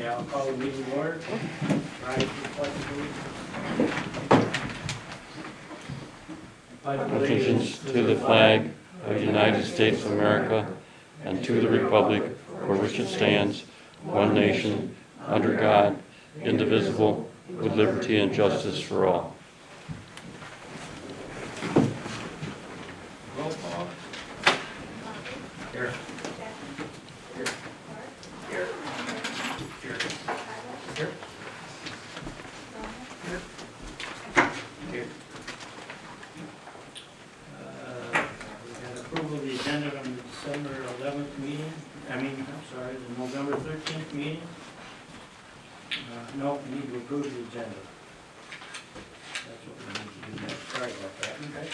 I'll call the meeting to order. Rise to the pledge, please. Allegiance to the flag of the United States of America and to the republic for which it stands, one nation, under God, indivisible, with liberty and justice for all. Roll call. Here. Here. Here. Here. Here. Here. We had approval of the agenda from the December 11th meeting, the November 13th meeting. No, we need to approve the agenda. That's what we need to do next. Sorry about that. Okay.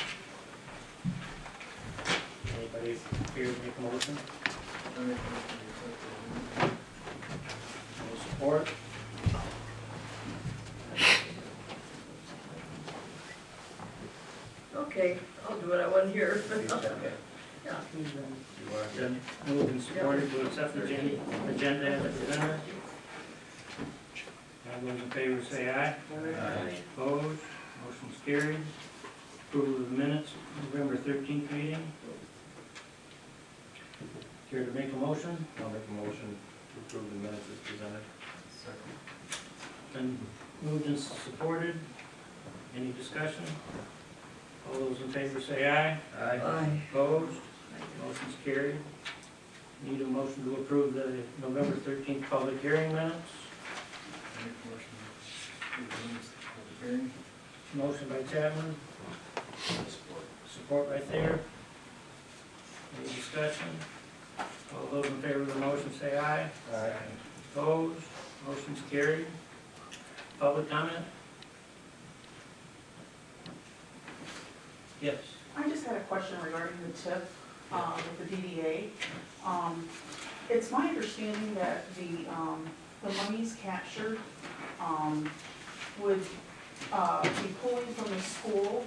Anybody here to make a motion? No support? Okay, I'll do it, I wasn't here. Yeah. Then moved and supported to accept the agenda as presented. All those in favor say aye. Aye. Opposed? Motion's carried. Approval of the minutes, November 13th meeting. Care to make a motion? I'll make a motion to approve the minutes as presented. Then moved and supported. Any discussion? All those in favor say aye. Aye. Opposed? Motion's carried. Need a motion to approve the November 13th public hearing minutes. Motion by Chapman. Support by Thier. Any discussion? All those in favor of the motion say aye. Aye. Opposed? Motion's carried. Public comment? Yes. I just had a question regarding the TIF with the DDA. It's my understanding that the monies captured would be pulling from the school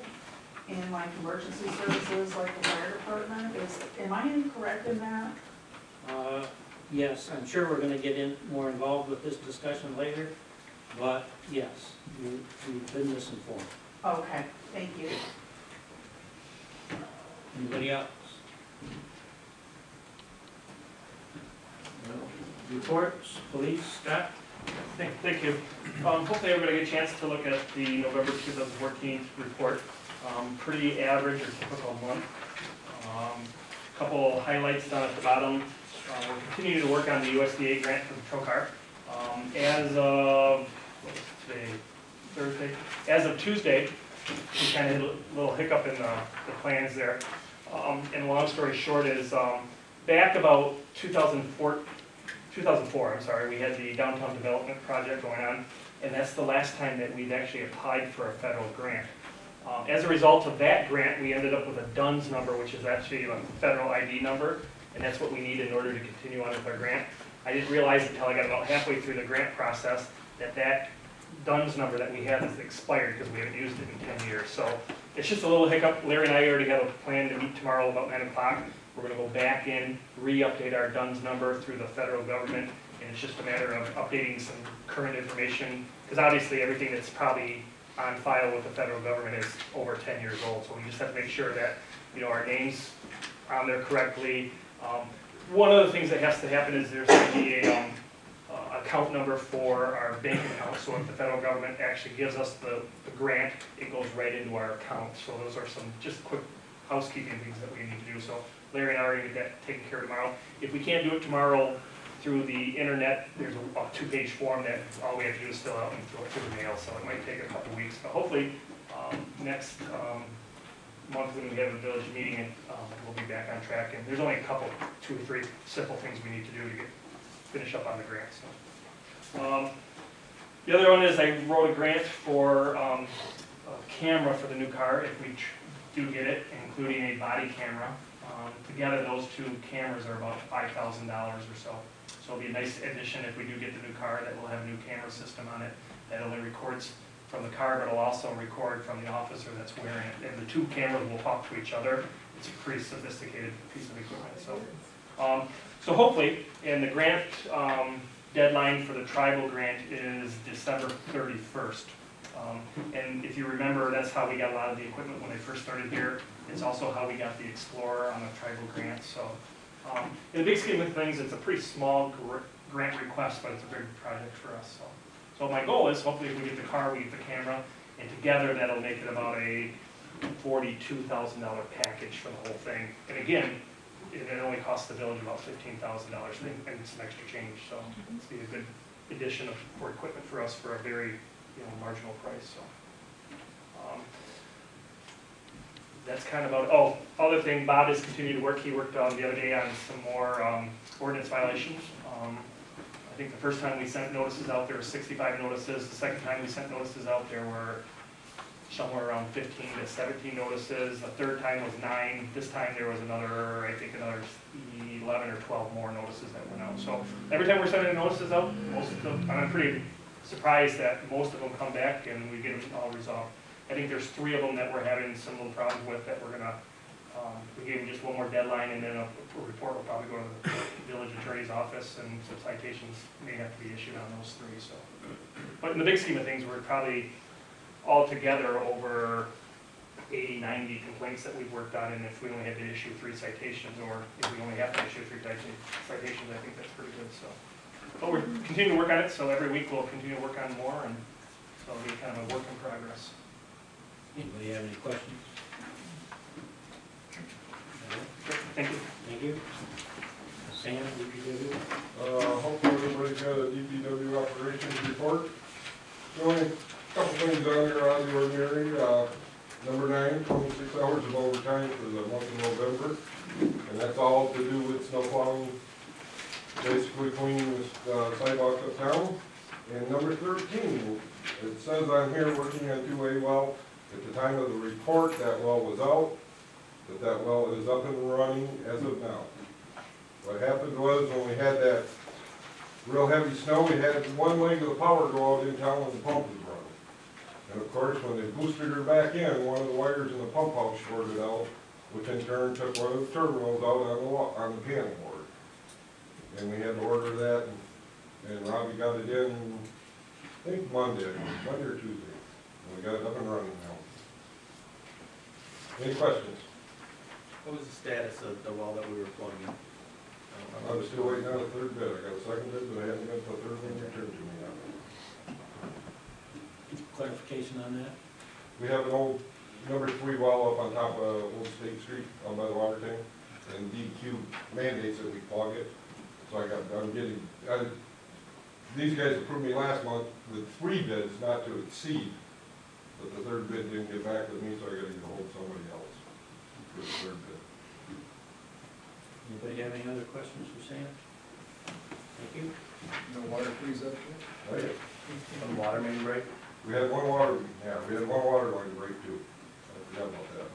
and like emergency services like the fire department. Am I incorrect in that? Yes, I'm sure we're gonna get more involved with this discussion later, but yes, you've been misinformed. Okay, thank you. Anybody else? Reports, police, Scott? Thank you. Hopefully everybody get a chance to look at the November 2014 report. Pretty average or typical month. Couple highlights down at the bottom. We're continuing to work on the USDA grant for the Pro Car. As of, what was today, Thursday? As of Tuesday, we kind of hit a little hiccup in the plans there. And long story short is, back about 2004, we had the downtown development project going on, and that's the last time that we've actually applied for a federal grant. As a result of that grant, we ended up with a DUNS number, which is actually a federal ID number, and that's what we need in order to continue on with our grant. I didn't realize until I got about halfway through the grant process that DUNS number that we have is expired because we haven't used it in 10 years. So it's just a little hiccup. Larry and I already have a plan to meet tomorrow about 9 o'clock. We're going to go back in, re-update our DUNS number through the federal government, and it's just a matter of updating some current information, because obviously everything that's probably on file with the federal government is over 10 years old, so we just have to make sure that, our name's on there correctly. One of the things that has to happen is there's going to be a account number for our bank account, so if the federal government actually gives us the grant, it goes right into our account. So those are some just quick housekeeping things that we need to do. So Larry and I are going to get that taken care of tomorrow. If we can't do it tomorrow through the internet, there's a 2-page form that all we have to do is fill out and throw it through the mail, so it might take a couple weeks. But hopefully next month when we have a village meeting, we'll be back on track. And there's only a couple, 2 or 3 simple things we need to do to finish up on the grant. So, the other one is I wrote a grant for a camera for the new car if we do get it, including a body camera. Together those 2 cameras are about $5,000 or so. So it'll be a nice addition if we do get the new car, that will have a new camera system on it that only records from the car, but it'll also record from the officer that's wearing it. And the 2 cameras will talk to each other. It's a pretty sophisticated piece of equipment. So hopefully, and the grant deadline for the tribal grant is December 31st. And if you remember, that's how we got a lot of the equipment when I first started here. It's also how we got the Explorer on the tribal grant, so. In the big scheme of things, it's a pretty small grant request, but it's a big project for us, so. So my goal is, hopefully if we get the car, we get the camera, and together that'll make it about a $42,000 package for the whole thing. And again, it only costs the village about $15,000 and some extra change, so it's be a good addition for equipment for us for a very, marginal price, so. That's kind of about, other thing, Bob has continued to work. He worked the other day on some more ordinance violations. I think the first time we sent notices out, there were 65 notices. The second time we sent notices out, there were somewhere around 15 to 17 notices. The third time was 9. This time there was another 11 or 12 more notices that went out. So every time we're sending notices out, most of them, I'm pretty surprised that most of them come back and we get them all resolved. I think there's 3 of them that we're having some little problems with that we're gonna, we gave them just one more deadline, and then a report will probably go to the village attorney's office, and some citations may have to be issued on those 3, so. But in the big scheme of things, we're probably altogether over 80, 90 complaints that we've worked on, and if we only had to issue 3 citations, or if we only have to issue 3 citations, I think that's pretty good, so. But we're continuing to work on it, so every week we'll continue to work on more, and so it'll be kind of a work in progress. Anybody have any questions? Thank you. Thank you. Sam, DPW? Hopefully everybody's got a DPW operations report. The only couple things on there out of the ordinary. Number 9, 26 hours of overtime for the month of November. And that's all to do with snow plowing, basically cleaning the sidewalks uptown. And number 13, it says on here, working on 2A well. At the time of the report, that well was out, but that well is up and running as of now. What happened was, when we had that real heavy snow, we had one leg of the power go out in town when the pump was running. And of course, when they boosted her back in, one of the wires in the pump house shorted out, which in turn took one of the terminals out on the panel board. And we had to order that, and Robbie got it in, I think Monday or Tuesday. And we got it up and running now. Any questions? What was the status of the well that we were plugging in? I'm still waiting on a 3rd bid. I got a 2nd bid, but I haven't got the 3rd one returned to me yet. Clarification on that? We have an old number 3 well up on top of Old State Street, on by the water tank, and DQ mandates that we plug it. So these guys approved me last month with 3 bids not to exceed, but the 3rd bid didn't get back with me, so I gotta get ahold of somebody else for the 3rd bid. Anybody have any other questions for Sam? Thank you. No water freeze up here? Oh, yeah. On the water main break? We had one water line break too. I forgot about that.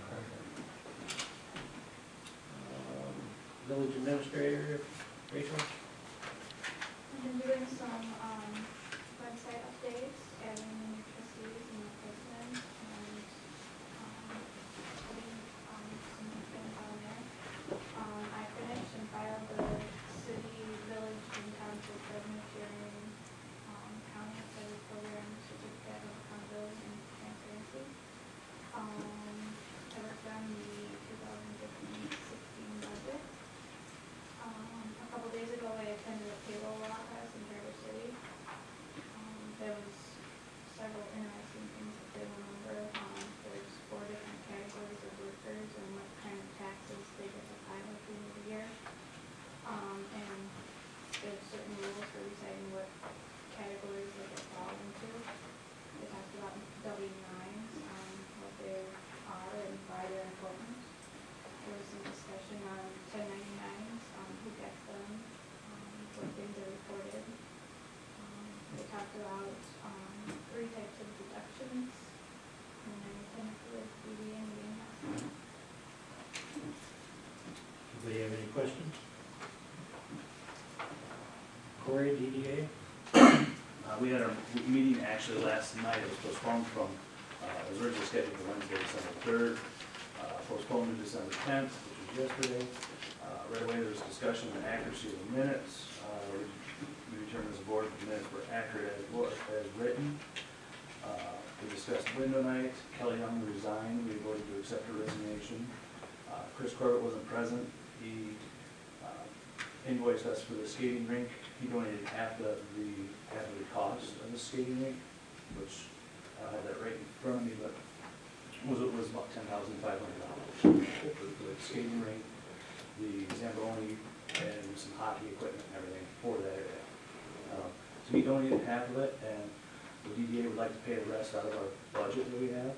Village administrator, Rachel? I've been doing some website updates, adding new trustees and the president, and putting some things on there. I finished and filed the city, village, and township revenue sharing county credit program certificate of accountability and transparency. I worked on the 2015-16 budget. A couple days ago, I attended a payroll office in Traverse City. There was several interesting things that they went over. There's 4 different categories of workers and what kind of taxes they get to file at the end of the year. And there's certain rules for deciding what categories they get fall into. They talked about W-9s, what they are and why they're important. There was some discussion on 1099s, who gets them, what things are reported. They talked about 3 types of deductions, and then with BD and the Anybody have any questions? Corey, DDA? We had our meeting actually last night. It was postponed from, it was originally scheduled for Wednesday, December 3rd, postponed to December 10th, which was yesterday. Right away, there was discussion on the accuracy of the minutes. we determined as a board the minutes were accurate as written. We discussed window night, Kelly Young resigned, we voted to accept her resignation. Chris Corbett wasn't present, he invoiced us for the skating rink, he donated half of the cost of the skating rink, which I don't have that right in front of me, but it was about $10,500 for the skating rink, the Zamboni, and some hockey equipment and everything for that area. So he donated half of it, and the DDA would like to pay the rest out of our budget that we have.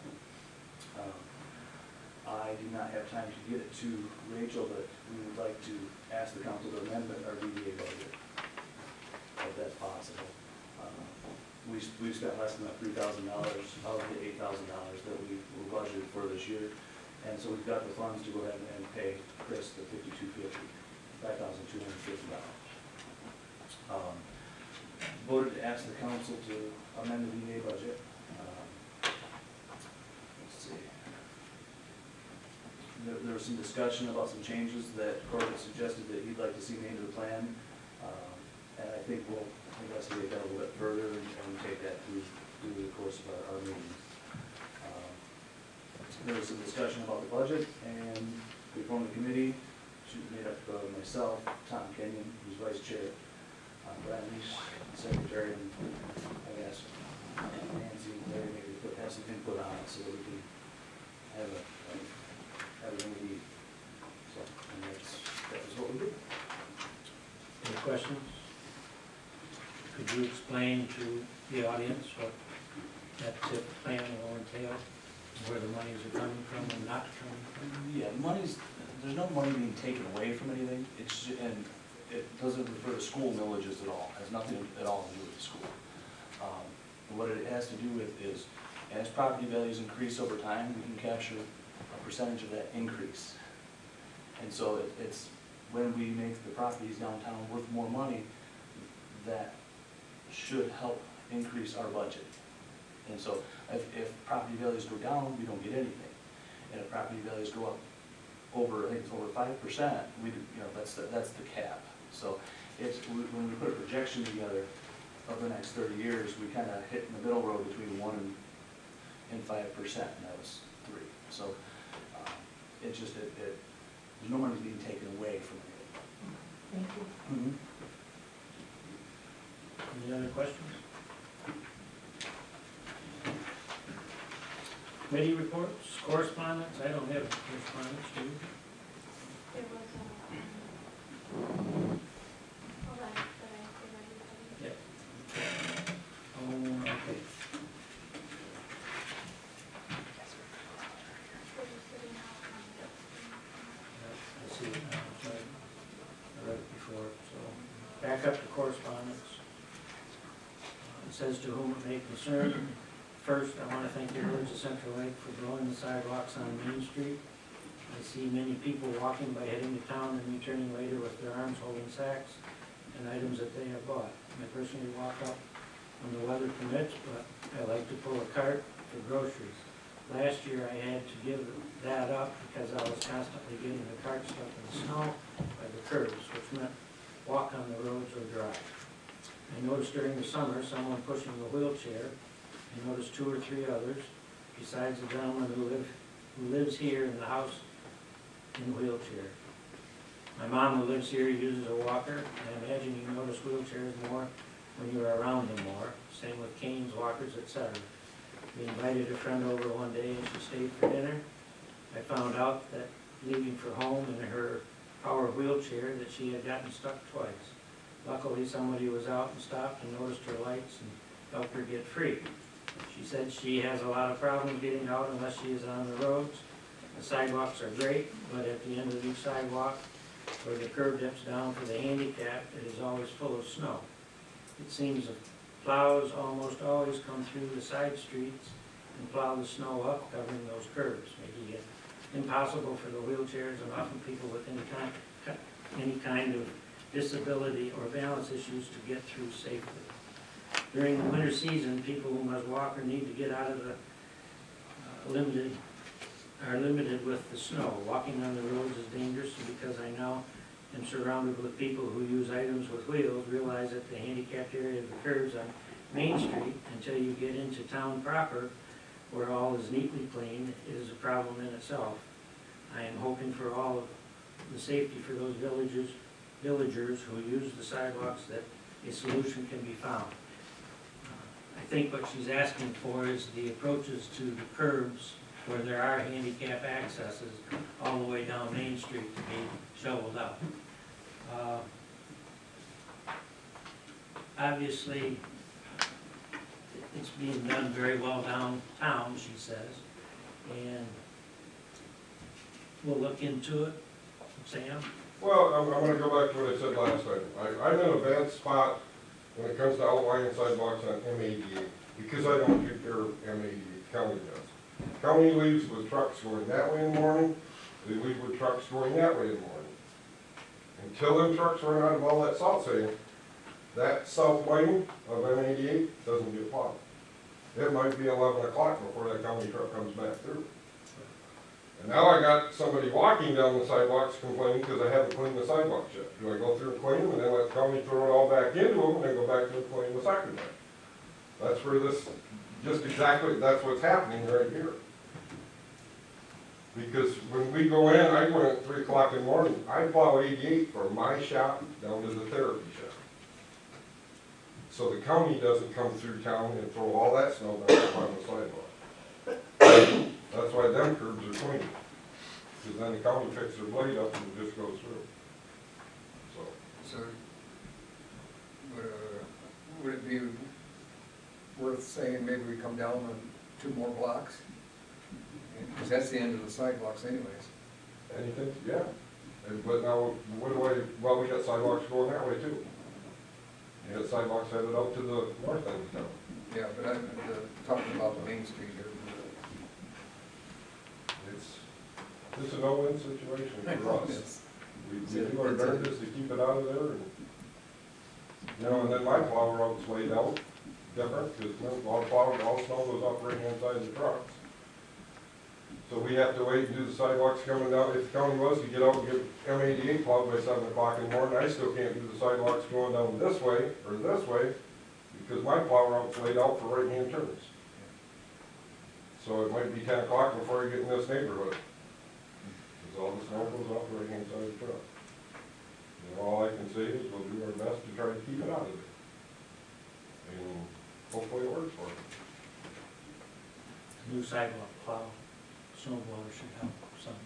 I did not have time to get it to Rachel, but we would like to ask the council to amend our DDA budget, if that's possible. We spent less than $3,000 of the $8,000 that we were budgeted for this year, and so we've got the funds to go ahead and pay Chris the $5,250. Voted to ask the council to amend the DDA budget. Let's see. There was some discussion about some changes that Corbett suggested that he'd like to see made to the plan. And I think we'll investigate that a little bit further and take that through the course of our meetings. There was some discussion about the budget, and we formed a committee, made up of myself, Tom Kenyon, who's vice chair, Brian Leach, secretary, and I guess Nancy and Larry maybe have some input on it so that we can have everything we need. So, and that was what we did. Any questions? Could you explain to the audience what that TIP plan will entail, where the monies are coming from and not coming from? Yeah, there's no money being taken away from anything. And it doesn't refer to school millages at all. It has nothing at all to do with the school. What it has to do with is, as property values increase over time, we can capture a percentage of that increase. And so it's when we make the properties downtown worth more money, that should help increase our budget. And so if property values go down, we don't get anything. And if property values go up over, I think it's over 5%, that's the cap. So when we put a projection together of the next 30 years, we kind of hit in the middle road between 1% and 5%, and that was 3. So it's just there's no money being taken away from it. Thank you. Mm-hmm. Any other questions? Committee reports, correspondence, I don't have correspondence, do you? There was hold on, but I did Yeah. Oh, okay. I see it now, sorry. I read it before, so back up to correspondence. It says to whom it may concern. First, I want to thank the village of Central Lake for blowing the sidewalks on Main Street. I see many people walking by heading to town and returning later with their arms holding sacks and items that they have bought. I personally walk up when the weather permits, but I like to pull a cart for groceries. Last year I had to give that up because I was constantly getting the cart stuck in the snow by the curbs, which meant walk on the roads or drive. I noticed during the summer someone pushing a wheelchair. I noticed 2 or 3 others, besides the gentleman who lives here in the house in a wheelchair. My mom who lives here uses a walker. I imagine you notice wheelchairs more when you're around them more. Same with canes, walkers, etc. We invited a friend over one day and she stayed for dinner. I found out that leaving for home in her power wheelchair that she had gotten stuck twice. Luckily somebody was out and stopped and noticed her lights and helped her get free. She said she has a lot of problems getting out unless she is on the roads. The sidewalks are great, but at the end of each sidewalk, where the curb dips down for the handicap, it is always full of snow. It seems the plows almost always come through the side streets and plow the snow up, covering those curbs, making it impossible for the wheelchairs and often people with any kind of disability or balance issues to get through safely. During the winter season, people who must walk or need to get out of the are limited with the snow. Walking on the roads is dangerous because I now am surrounded with people who use items with wheels, realize that the handicapped area of the curbs on Main Street until you get into town proper, where all is neatly cleaned, is a problem in itself. I am hoping for all of the safety for those villagers who use the sidewalks that a solution can be found. I think what she's asking for is the approaches to the curbs where there are handicap accesses all the way down Main Street to be shoveled out. Obviously, it's being done very well downtown, she says, and we'll look into it. Sam? Well, I'm gonna go back to what I said last time. I'm in a bad spot when it comes to outlining sidewalks on M88, because I don't take care of M88, county does. County leaves with trucks going that way in the morning, they leave with trucks going that way in the morning. Until them trucks run out of all that salt sand, that south lane of M88 doesn't get plowed. It might be 11 o'clock before that county truck comes back through. And now I got somebody walking down the sidewalks complaining because I haven't cleaned the sidewalks yet. Do I go through and clean them and then let the county throw it all back into them and then go back to clean the second time? That's where this, just exactly, that's what's happening right here. Because when we go in, I go in at 3 o'clock in the morning, I plow 88 from my shop down to the therapy shop. So the county doesn't come through town and throw all that snow back on the sidewalk. That's why them curbs are clean. Because then the county picks their blade up and it just goes through. So, Would it be worth saying maybe we come down on 2 more blocks? Because that's the end of the sidewalks anyways. anything, yeah. But now, well, we got sidewalks going that way too. You got sidewalks headed out to the north end of town. Yeah, but I'm talking about the Main Street here. It's a no-win situation for us. We do our darndest to keep it out of there, and, you know, and then my plow road's laid out different, because all snow goes off right inside the trucks. So we have to wait and do the sidewalks coming down. If the county was to get out and get M88 plowed by 7 o'clock in the morning, I still can't do the sidewalks going down this way, or this way, because my plow route's laid out for right-hand turns. So it might be 10 o'clock before you get in this neighborhood. Because all the snow goes off the right-hand side of the truck. And all I can say is we'll do our best to try to keep it out of there. And hopefully it works for us. New sidewalk plow, snow blower should help some.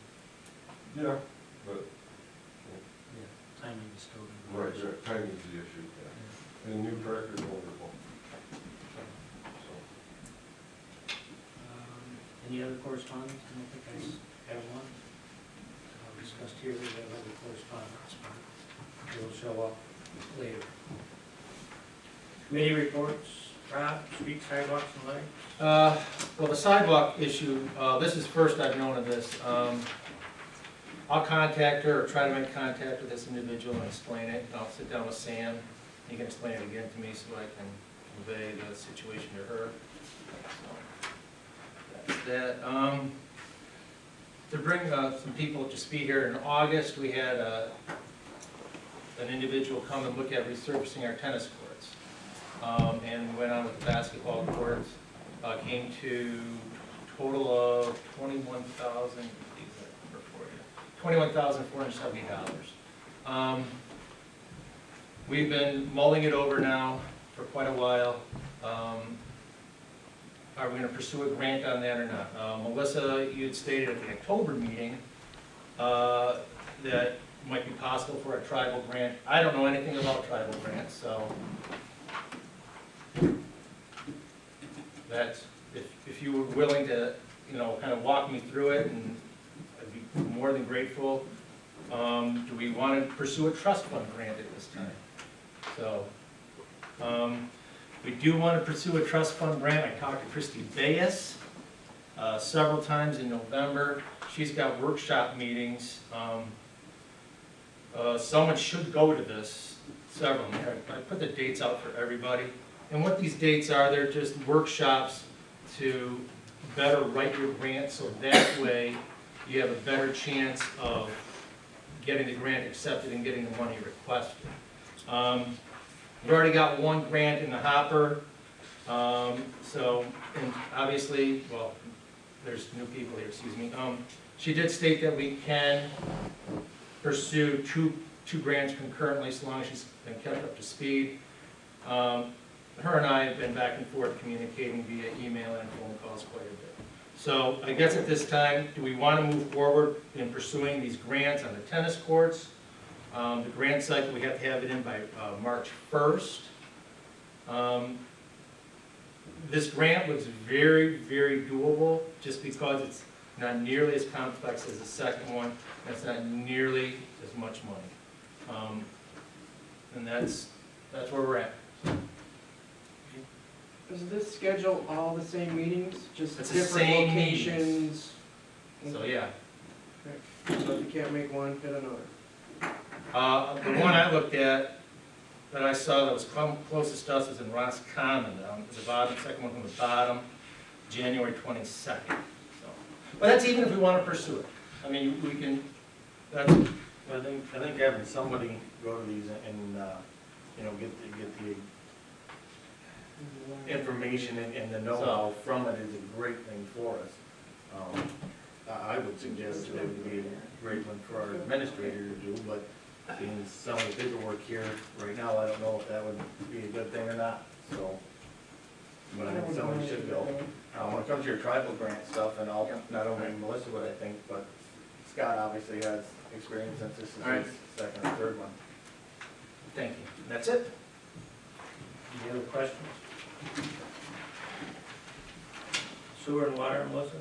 Yeah, but, Yeah, timing is still. right, timing's the issue, yeah. And new tractor's wonderful. So, Any other correspondence? I don't think I have one. Discussed here, we have other correspondence, but it'll show up later. Committee reports, Rob, street sidewalks and lights? Well, the sidewalk issue, this is first I've known of this. I'll contact her or try to make contact with this individual and explain it. I'll sit down with Sam. He can explain it again to me so I can convey the situation to her. So, that's that. To bring some people up to speed here, in August, we had an individual come and look at resurfacing our tennis courts. And went on with the basketball courts, came to a total of $21,470. We've been mulling it over now for quite a while. Are we going to pursue a grant on that or not? Melissa, you had stated at the October meeting that it might be possible for a tribal grant. I don't know anything about tribal grants, so that's, if you were willing to, kind of walk me through it, and I'd be more than grateful. Do we want to pursue a trust fund grant at this time? So, we do want to pursue a trust fund grant. I talked to Christy Bayes several times in November. She's got workshop meetings. Someone should go to this, several. I put the dates out for everybody. And what these dates are, they're just workshops to better write your grant, so that way you have a better chance of getting the grant accepted and getting the money requested. We've already got one grant in the hopper, so, and obviously, well, there's new people here, excuse me. She did state that we can pursue two grants concurrently, as long as she's been kept up to speed. Her and I have been back and forth communicating via email and phone calls quite a bit. So I guess at this time, do we want to move forward in pursuing these grants on the tennis courts? The grant cycle, we have to have it in by March 1st. This grant looks very, very doable, just because it's not nearly as complex as the second one, and it's not nearly as much money. And that's where we're at. Does this schedule all the same meetings, just It's the different same locations? So, yeah. So if you can't make one, hit another. The one I looked at, that I saw that was closest to us was in Roscommon, down at the bottom, second one from the bottom, January 22nd. So, but that's even if we want to pursue it. I mean, we can, that's, I think having somebody go to these and, you know, get the information and the know-how from it is a great thing for us. I would suggest that it would be a great one for our administrator to do, but being some of the paperwork here right now, I don't know if that would be a good thing or not, so. But I think somebody should go. When it comes to your tribal grant stuff and all, not only Melissa would, I think, but Scott obviously has experience since this is All right. his second or third one. thank you. That's it. Any other questions? Sewer and water, Melissa?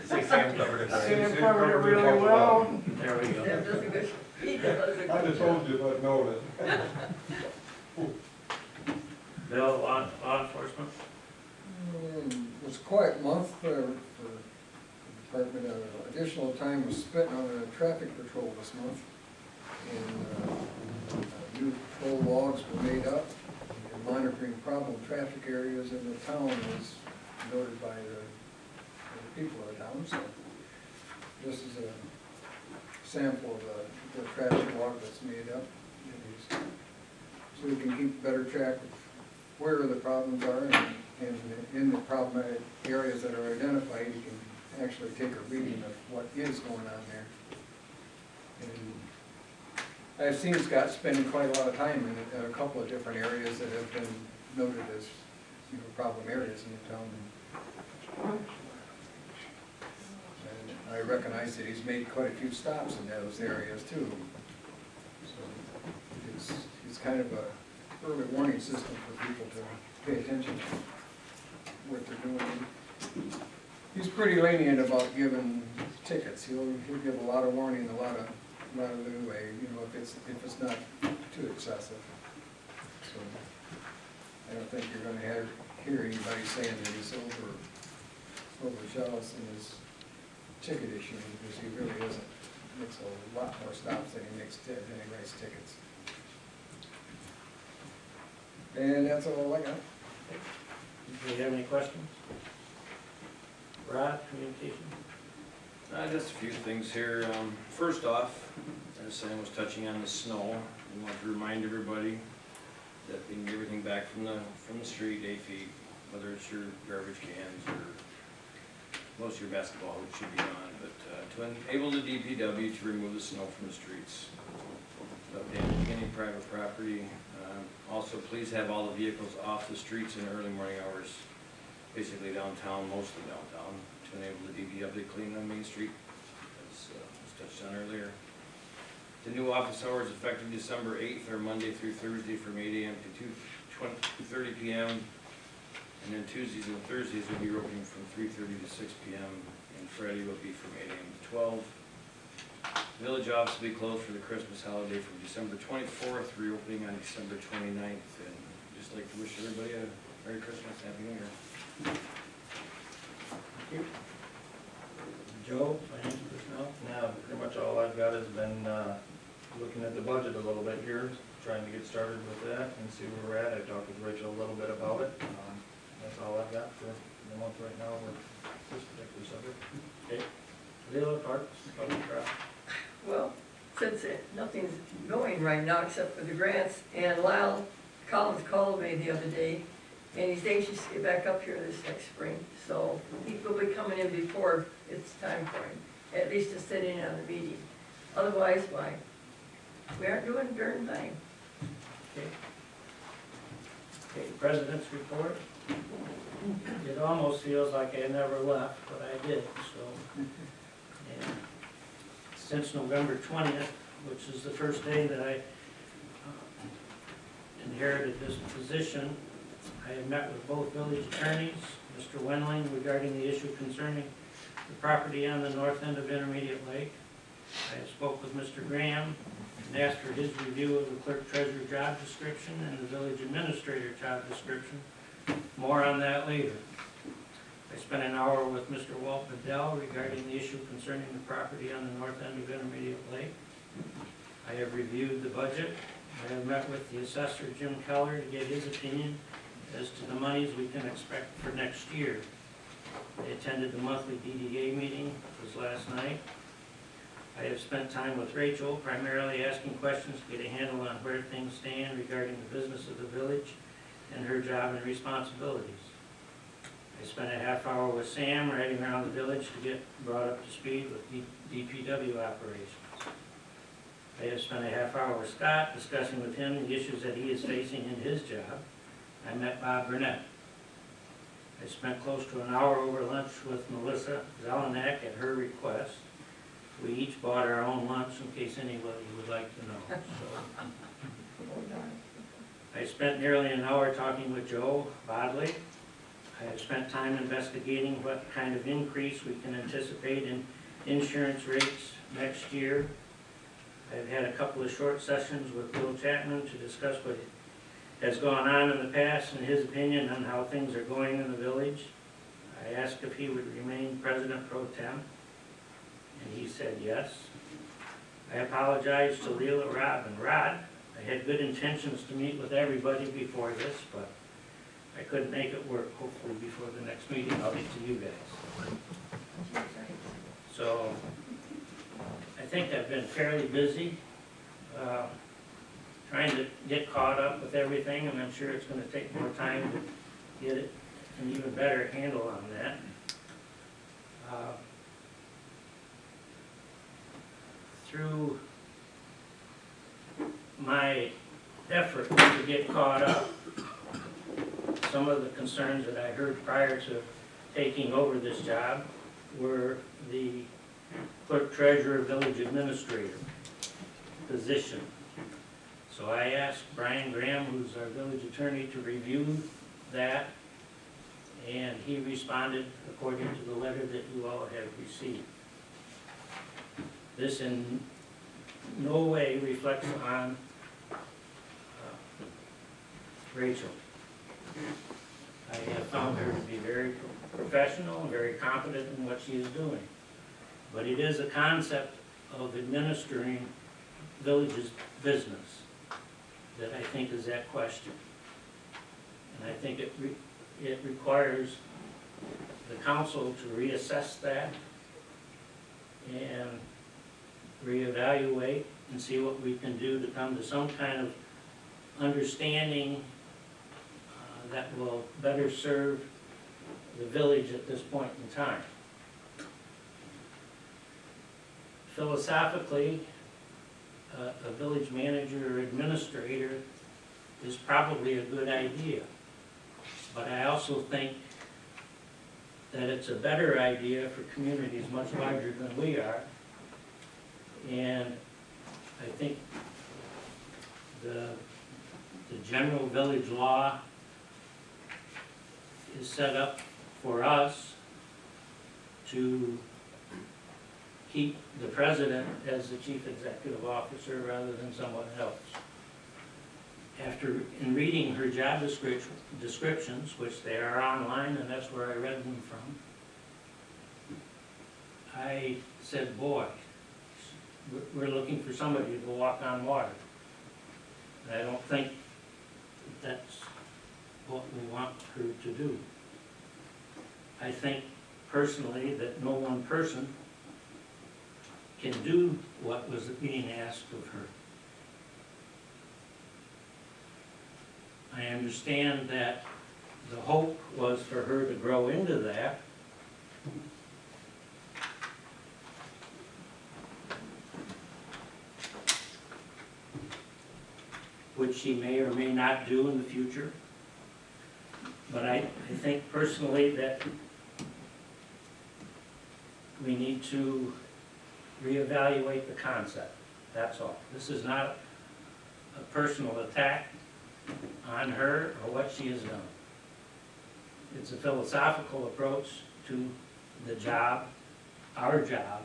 Say Sam covered it. Sam covered it really well. There we go. That does a good, he does a good. I'd have told you if I'd known it. Bill, law enforcement? It was a quiet month for the department. Additional time was spent on a traffic patrol this month. And new patrol logs were made up. And monitoring problem traffic areas in the town was noted by the people of the town. So this is a sample of the traffic log that's made up. So we can keep better track of where the problems are, and in the problematic areas that are identified, you can actually take a reading of what is going on there. And I've seen Scott spending quite a lot of time in a couple of different areas that have been noted as, you know, problem areas in the town. And I recognize that he's made quite a few stops in those areas too. So it's kind of a early warning system for people to pay attention to what they're doing. He's pretty lenient about giving tickets. He'll give a lot of warning, a lot of leeway, you know, if it's not too excessive. So I don't think you're going to hear anybody saying that he's overzealous in his ticket issuing, because he really isn't. He makes a lot more stops than he writes tickets. And that's all I got. Do you have any questions? Rod, communication? Just a few things here. First off, as Sam was touching on the snow, I want to remind everybody that we can get everything back from the street 8 feet, whether it's your garbage cans or most of your basketball hoops should be gone, but to enable the DPW to remove the snow from the streets, without damaging any private property. Also, please have all the vehicles off the streets in the early morning hours, basically downtown, mostly downtown, to enable the DPW to clean on Main Street, as was touched on earlier. The new office hours effective December 8th are Monday through Thursday from 8 a.m. to 2:30 p.m. And then Tuesdays and Thursdays will be opening from 3:30 to 6 p.m. and Friday will be from 8 a.m. to 12. Village office will be closed for the Christmas holiday from December 24th, reopening on December 29th. And just like to wish everybody a Merry Christmas, Happy New Year. Thank you. Joe, financial personnel? Now, pretty much all I've got has been looking at the budget a little bit here, trying to get started with that and see where we're at. I talked with Rachel a little bit about it. That's all I've got for the month right now with this particular subject. Okay. Lela Parks, public property. Well, since nothing's going right now except for the grants, and Lyle Collins called me the other day, and he's anxious to get back up here this next spring, so he will be coming in before it's time for him, at least to sit in on the meeting. Otherwise, why? We aren't doing a darn thing. Okay. Okay, President's report. It almost feels like I never left, but I did, so. And since November 20th, which is the first day that I inherited this position, I have met with both village attorneys, Mr. Wendling, regarding the issue concerning the property on the north end of Intermediate Lake. I have spoke with Mr. Graham and asked for his review of the clerk treasurer job description and the village administrator job description. More on that later. I spent an hour with Mr. Walt Bedell regarding the issue concerning the property on the north end of Intermediate Lake. I have reviewed the budget. I have met with the assessor, Jim Keller, to get his opinion as to the monies we can expect for next year. I attended the monthly DDA meeting, it was last night. I have spent time with Rachel, primarily asking questions to get a handle on where things stand regarding the business of the village and her job and responsibilities. I spent a half hour with Sam riding around the village to get brought up to speed with DPW operations. I have spent a half hour with Scott discussing with him the issues that he is facing in his job. I met Bob Burnett. I spent close to an hour over lunch with Melissa Zelenak at her request. We each bought our own lunch in case anybody would like to know. So. I spent nearly an hour talking with Joe Bodley. I have spent time investigating what kind of increase we can anticipate in insurance rates next year. I've had a couple of short sessions with Bill Chapman to discuss what has gone on in the past and his opinion on how things are going in the village. I asked if he would remain president pro tem, and he said yes. I apologized to Lela, Rob, and Rod. I had good intentions to meet with everybody before this, but I couldn't make it work. Hopefully before the next meeting I'll get to you guys. So I think I've been fairly busy trying to get caught up with everything, and I'm sure it's going to take more time to get it an even better handle on that. Through my effort to get caught up, some of the concerns that I heard prior to taking over this job were the clerk treasurer village administrator position. So I asked Brian Graham, who's our village attorney, to review that, and he responded according to the letter that you all have received. This in no way reflects on Rachel. I have found her to be very professional and very competent in what she is doing. But it is a concept of administering village's business that I think is at question. And I think it requires the council to reassess that and reevaluate and see what we can do to come to some kind of understanding that will better serve the village at this point in time. Philosophically, a village manager or administrator is probably a good idea. But I also think that it's a better idea for communities much larger than we are. And I think the general village law is set up for us to keep the president as the chief executive officer rather than someone else. In reading her job descriptions, which they are online, and that's where I read them from, I said, boy, we're looking for somebody to walk on water. And I don't think that's what we want her to do. I think personally that no one person can do what was being asked of her. I understand that the hope was for her to grow into that. Which she may or may not do in the future. But I think personally that we need to reevaluate the concept, that's all. This is not a personal attack on her or what she has done. It's a philosophical approach to the job, our job.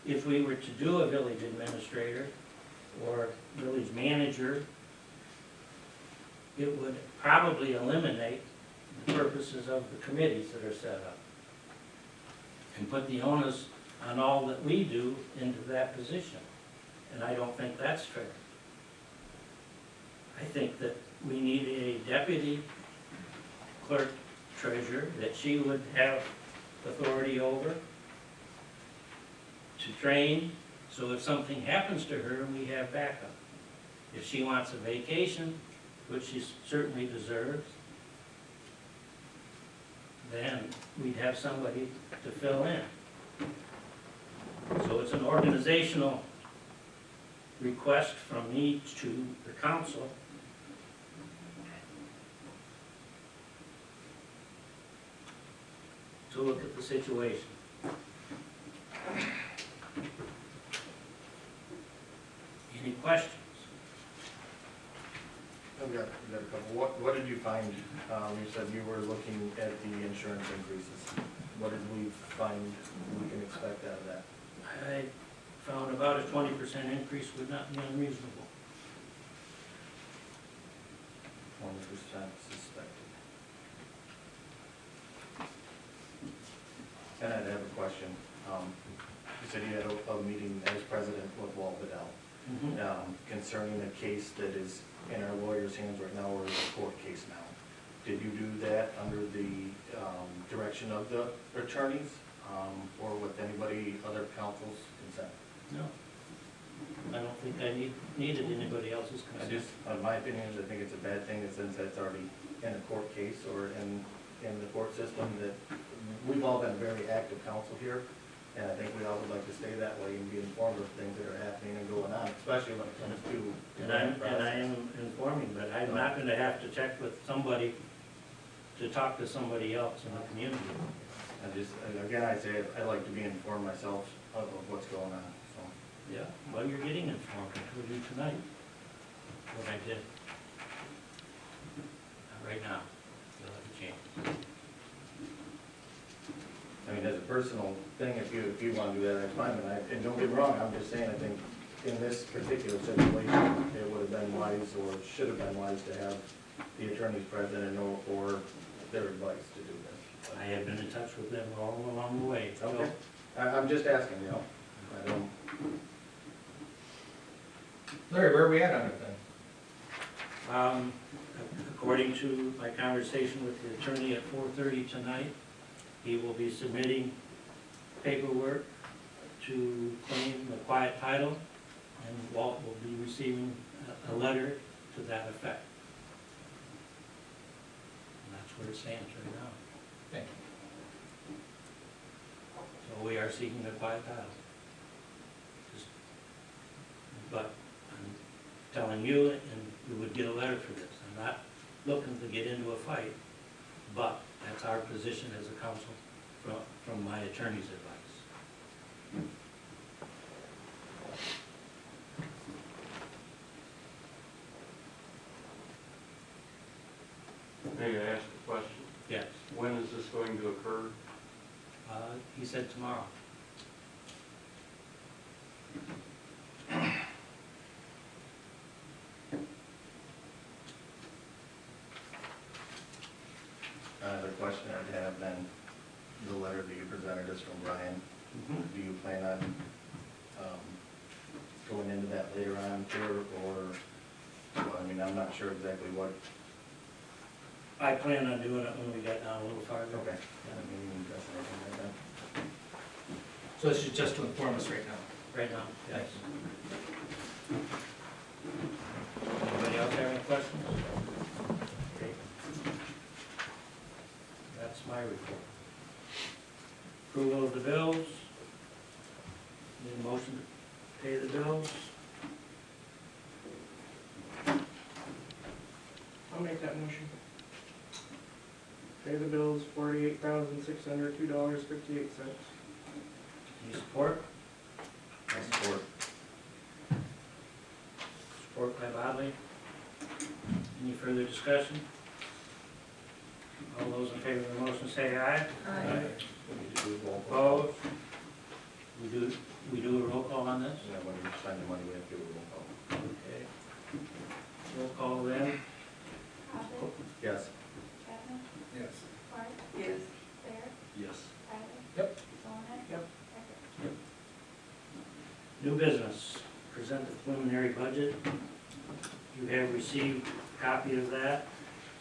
If we were to do a village administrator or village manager, it would probably eliminate the purposes of the committees that are set up and put the onus on all that we do into that position. And I don't think that's fair. I think that we need a deputy clerk treasurer that she would have authority over to train, so if something happens to her, we have backup. If she wants a vacation, which she certainly deserves, then we'd have somebody to fill in. So it's an organizational request from me to the council to look at the situation. Any questions? I've got a couple. What did you find? You said you were looking at the insurance increases. What did we find we can expect out of that? I found about a 20% increase would not be unreasonable. 20% suspected. And I'd have a question. You said you had a meeting as president with Walt Bedell concerning a case that is in our lawyer's hands right now, or is a court case now. Did you do that under the direction of the attorneys or with anybody, other council's consent? No. I don't think I needed anybody else's consent. My opinion is I think it's a bad thing that since that's already in a court case or in the court system, that we've all been very active council here. And I think we all would like to stay that way and be informed of things that are happening and going on, especially when it comes to the grant process. And I am informing, but I'm not gonna have to check with somebody to talk to somebody else in the community. Again, I say I like to be informed myself of what's going on, so. Yeah, well, you're getting informed, I told you tonight what I did. Not right now, you'll have a chance. I mean, as a personal thing, if you want to do that, that's fine, and don't get me wrong, I'm just saying, I think in this particular situation, it would have been wise, or should have been wise to have the attorneys present and know for their advice to do this. I have been in touch with them all along the way. so- Okay, I'm just asking, you know, I don't. Larry, where are we at on it then? According to my conversation with the attorney at 4:30 tonight, he will be submitting paperwork to claim the quiet title, and Walt will be receiving a letter to that effect. And that's where it stands right now. Thank you. So we are seeking a quiet title. But I'm telling you, and you would get a letter for this. I'm not looking to get into a fight, but that's our position as a council from my attorney's advice. May I ask a question? Yes, When is this going to occur? he said tomorrow. Another question I'd have then, the letter that you presented us from Brian, do you plan on going into that later on, too, or, well, I mean, I'm not sure exactly what. I plan on doing it when we get down a little farther. Okay. I mean, that's anything like that. So this is just to inform us right now. right now, yes. Anybody else have any questions? Okay. That's my report. Approval of the bills. Need a motion to pay the bills? I'll make that motion. Pay the bills, $48,602.58. Any support? Support. Support by Bodley. Any further discussion? All those in favor of the motion say aye. Aye. We need to do a roll call. Opposed? We do a roll call on this? Yeah, when we sign the money, we have to do a roll call. Okay. Roll call then. Bodley, Yes. Chapman, Yes. Clark, Yes. Thier, Yes. Tyler. Yep. Zelenak. Yep. Eckhardt. New business, present the preliminary budget. You have received a copy of that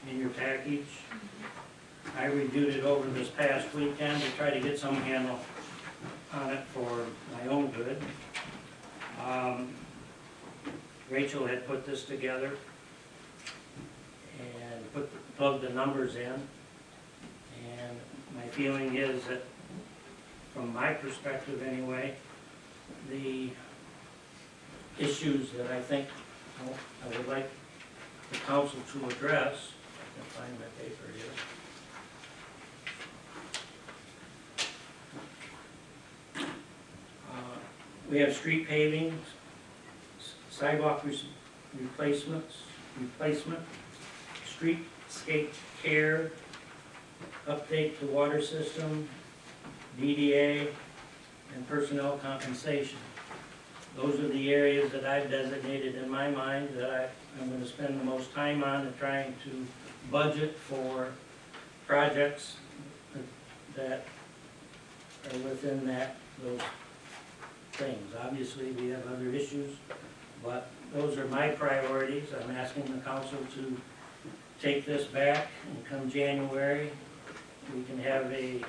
in your package. I reviewed it over this past weekend to try to get some handle on it for my own good. Rachel had put this together and plugged the numbers in. And my feeling is that, from my perspective anyway, the issues that I think I would like the council to address, I can find my paper here. We have street paving, sidewalk replacement, streetscape care, update to water system, DDA, and personnel compensation. Those are the areas that I've designated in my mind that I'm gonna spend the most time on and trying to budget for projects that are within those things. Obviously, we have other issues, but those are my priorities. I'm asking the council to take this back, and come January, we can have a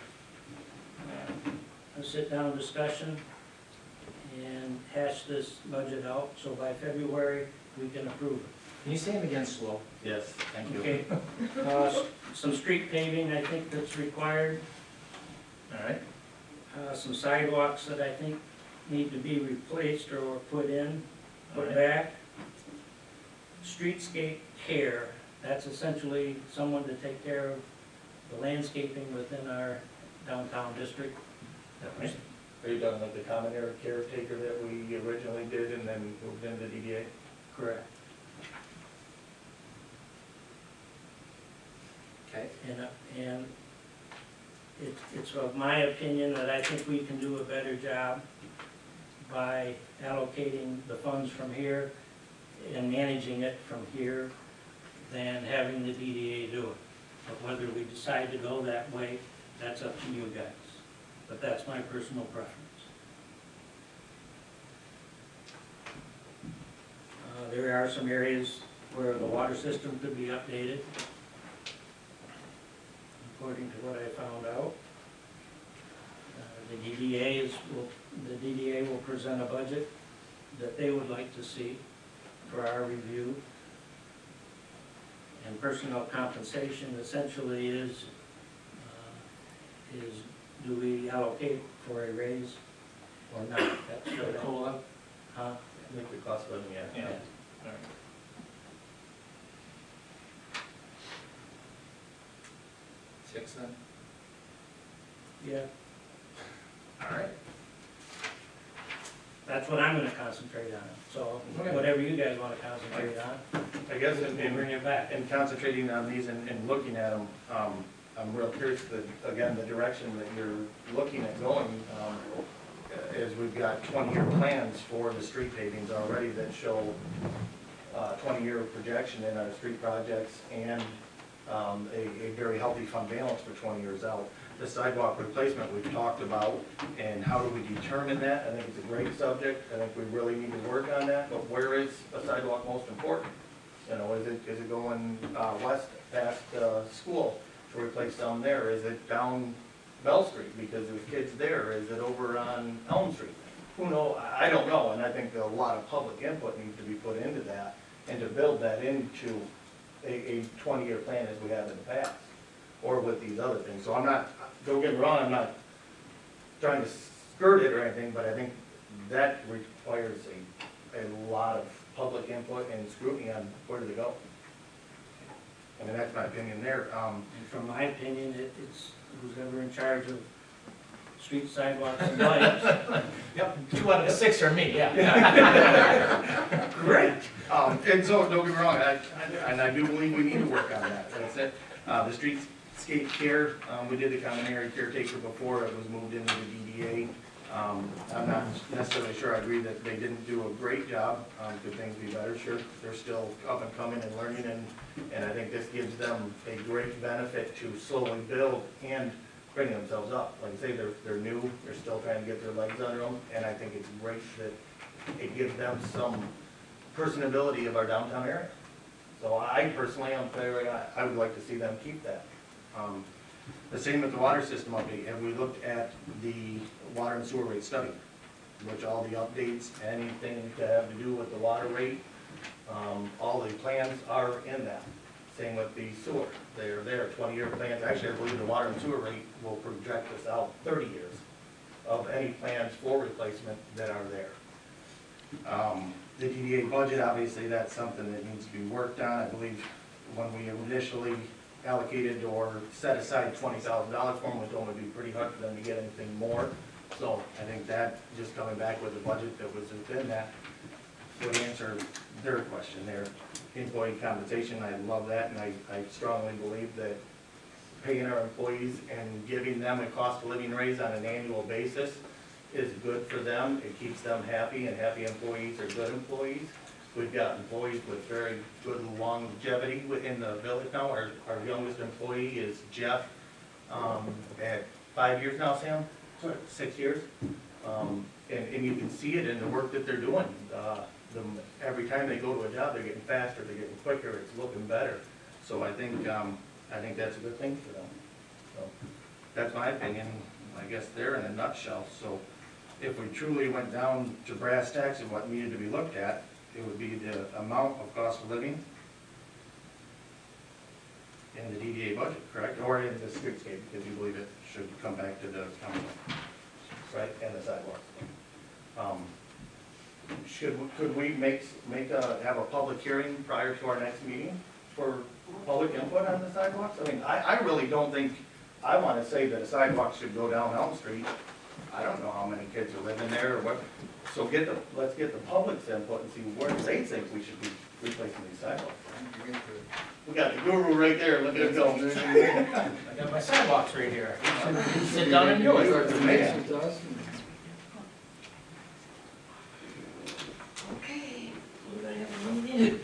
sit-down discussion and hash this budget out, so by February, we can approve it. Can you say them again slow? Yes, thank you. Okay, some street paving I think that's required, All right. some sidewalks that I think need to be replaced or put in, put Alright. back. Streetscape care, that's essentially someone to take care of the landscaping within our downtown district. Are you done like the common area caretaker that we originally did and then moved into DDA? Correct. Okay. And it's of my opinion that I think we can do a better job by allocating the funds from here and managing it from here than having the DDA do it. But whether we decide to go that way, that's up to you guys. But that's my personal preference. There are some areas where the water system could be updated, according to what I found out. The DDA will present a budget that they would like to see for our review. And personnel compensation essentially is do we allocate for a raise or not? That's The what COLA? huh? I think the cost of living, yeah. Yeah. All right. Six then? Yeah, All right. that's what I'm gonna concentrate on. So Okay. whatever you guys wanna concentrate on, I guess we'll bring it back. in concentrating on these and looking at them, I'm real curious that, again, the direction that you're looking at going, is we've got 20-year plans for the street pavings already that show 20-year projection in our street projects and a very healthy fund balance for 20 years out. The sidewalk replacement we've talked about, and how do we determine that? I think it's a great subject. I think we really need to work on that, but where is a sidewalk most important? You know, is it going west past school to replace down there? Is it down Bell Street because there's kids there? Is it over on Elm Street? who know, I don't know, and I think a lot of public input needs to be put into that, and to build that into a 20-year plan as we have in the past, or with these other things. So I'm not, don't get me wrong, I'm not trying to skirt it or anything, but I think that requires a lot of public input and scrutiny on where to go. I mean, that's my opinion there. And from my opinion, it's who's ever in charge of streets, sidewalks, and lights. Yep, 2 out of the 6 are me, yeah. Great. And so, don't get me wrong, and I do believe we need to work on that. That's it. The streetscape care, we did the common area caretaker before it was moved into the DDA. I'm not necessarily sure I agree that they didn't do a great job. Could things be better? Sure. They're still up and coming and learning, and I think this gives them a great benefit to slowly build and bring themselves up. Like I say, they're new, they're still trying to get their legs under them, and I think it's great that it gives them some personability of our downtown area. So I personally, I would like to see them keep that. The same with the water system update. Have we looked at the water and sewer rate study? Which all the updates, anything to have to do with the water rate, all the plans are in that. Same with the sewer. They're there, 20-year plans. Actually, I believe the water and sewer rate will project us out 30 years of any plans for replacement that are there. The DDA budget, obviously, that's something that needs to be worked on. I believe when we initially allocated or set aside $20,000 for them, we told them it'd be pretty hard for them to get anything more. So I think that, just coming back with the budget that was within that, would answer their question there. Employee compensation, I love that, and I strongly believe that paying our employees and giving them a cost of living raise on an annual basis is good for them. It keeps them happy, and happy employees are good employees. We've got employees with very good longevity within the village now. Our youngest employee is Jeff, at 5 years now, Sam? 6 years. And you can see it in the work that they're doing. Every time they go to a job, they're getting faster, they're getting quicker, it's looking better. So I think that's a good thing for them. So that's my opinion, I guess they're in a nutshell. So if we truly went down to brass tacks of what needed to be looked at, it would be the amount of cost of living in the DDA budget, correct? Or in the streetscape, because you believe it should come back to the council, right, and the sidewalks. Could we have a public hearing prior to our next meeting for public input on the sidewalks? I mean, I really don't think, I want to say that a sidewalk should go down Elm Street. I don't know how many kids are living there or what. So let's get the public's input and see where they think we should be replacing these sidewalks. We got the guru right there, look at him go. I got my sidewalks right here. Sit down and do it. Okay, we're gonna have a meeting.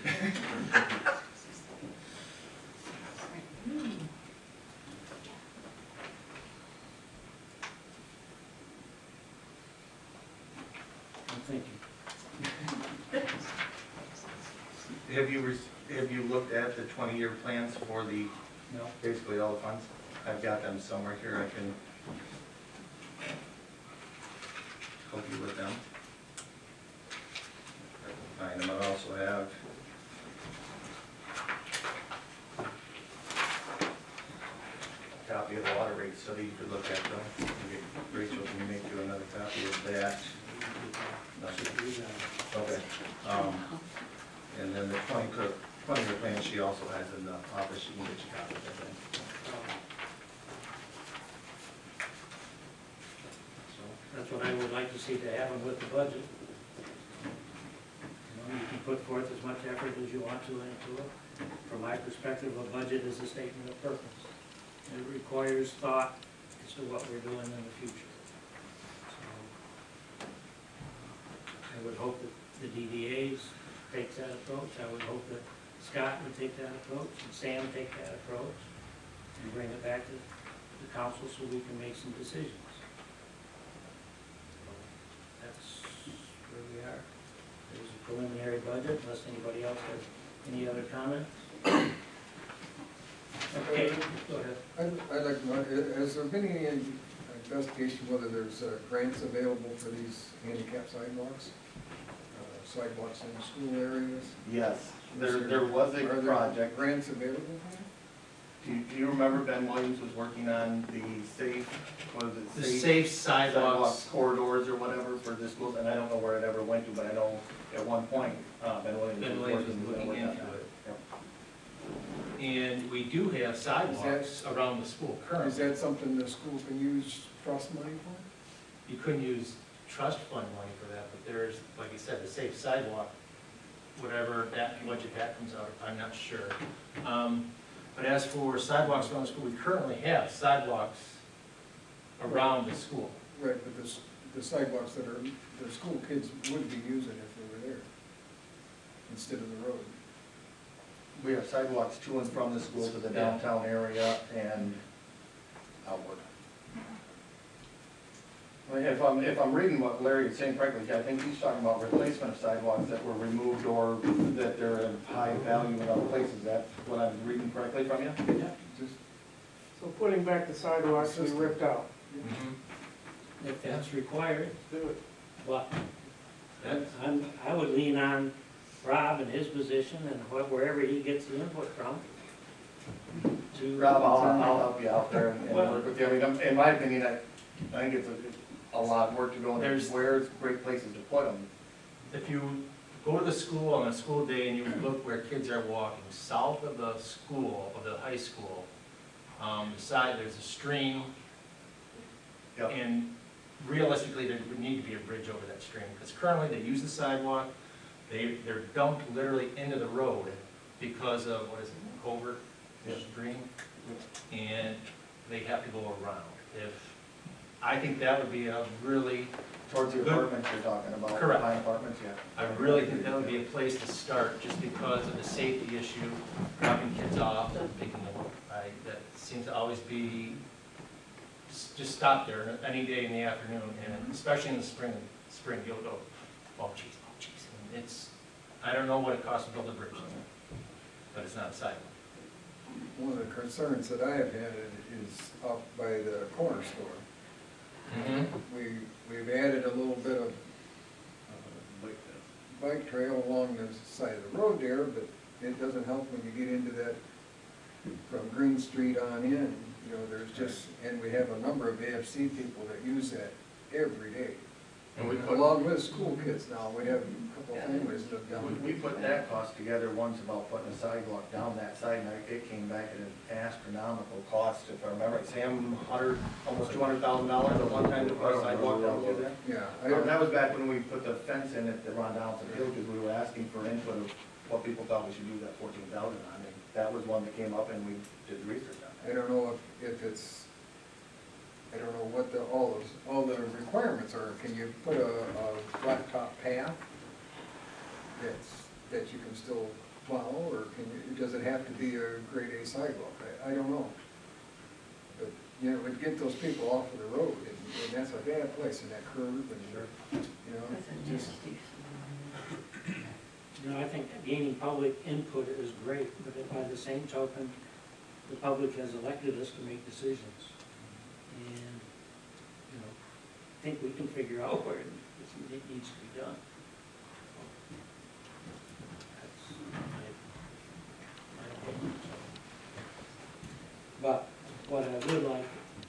I'm thinking. Have you looked at the 20-year plans for the, No. basically all the funds? I've got them somewhere here, I can help you with them. Find them, I also have a copy of the water rate study, you could look at them. Rachel can make you another copy of that. Okay. And then the 20-year plan she also has in the office, she can get you copies, I think. So that's what I would like to see to happen with the budget. You can put forth as much effort as you want to into it. From my perspective, a budget is a statement of purpose. It requires thought as to what we're doing in the future. So I would hope that the DDAs takes that approach. I would hope that Scott would take that approach and Sam take that approach and bring it back to the council so we can make some decisions. So that's where we are. There's a preliminary budget, unless anybody else has any other comments. Okay, go ahead. I'd like to know, has there been any investigation whether there's grants available for these handicap sidewalks? Sidewalks in school areas? Yes, there was a Are there project. grants available? Do you remember Ben Williams was working on the safe, what is it? The safe sidewalks. Corridors or whatever for the schools, and I don't know where it ever went to, but I know at one point, Ben Williams Ben was Williams working. was looking on into that. it. Yep. And we do have sidewalks around the school Is currently. that something the school can use trust money for? You couldn't use trust fund money for that, but there's, like you said, the safe sidewalk, whatever that budget that comes out, I'm not sure. But as for sidewalks around the school, we currently have sidewalks around the school. Right, but the sidewalks that are, the school kids would be using if they were there, instead of the road. We have sidewalks to and from the school to the downtown area and outward. If I'm reading what Larry is saying correctly, I think he's talking about replacement of sidewalks that were removed or that they're of high value in other places. That's what I'm reading correctly from you? Yeah. Just, So putting back the sidewalks we ripped out, If that's required, do it. but I would lean on Rob and his position and wherever he gets the input from to. Rob, I'll help you out there and work with you. I mean, in my opinion, I think it's a lot of work to go in. There's- Where's great places to put them? If you go to the school on a school day and you look where kids are walking, south of the school, of the high school, beside, there's a stream. Yep. And realistically, there would need to be a bridge over that stream, because currently they use the sidewalk, they're dumped literally into the road because of, what is it, culvert, Yep. stream? And they have to go around. I think that would be a really, Towards the Good. apartments you're talking about? Correct. High apartments, yeah. I really think that would be a place to start, just because of the safety issue, dropping kids off, and picking them up. That seems to always be, just stop there any day in the afternoon, and especially in the spring, you'll go, oh geez, and it's, I don't know what it costs to build a bridge, but it's not a sidewalk. one of the concerns that I have had is up by the corner store. We've added a little bit of bike trail along the side of the road there, but it doesn't help when you get into that from Green Street on in. You know, there's just, and we have a number of AFC people that use that every day. And we put, Along with school kids now, we have a couple of families that live down we put that cost together once about putting a sidewalk down that side, and it came back at an astronomical cost, if I remember it, Sam, almost $200,000 at one time to put a sidewalk down through there. Yeah, That was back when we put the fence in at the Ron Donaldson Field, because we were asking for input of what people thought we should use that 14,000 on, and that was one that came up, and we did the research on I that. don't know if it's, I don't know what all the requirements are. Can you put a flat top path that you can still plow, or does it have to be a grade A sidewalk? I don't know. But, you know, it would get those people off of the road, and that's a bad place, in that curve, and, you know, just, You know, I think gaining public input is great, but by the same token, the public has elected us to make decisions. And, you know, I think we can figure out where it needs to be done. That's my opinion. But what I would like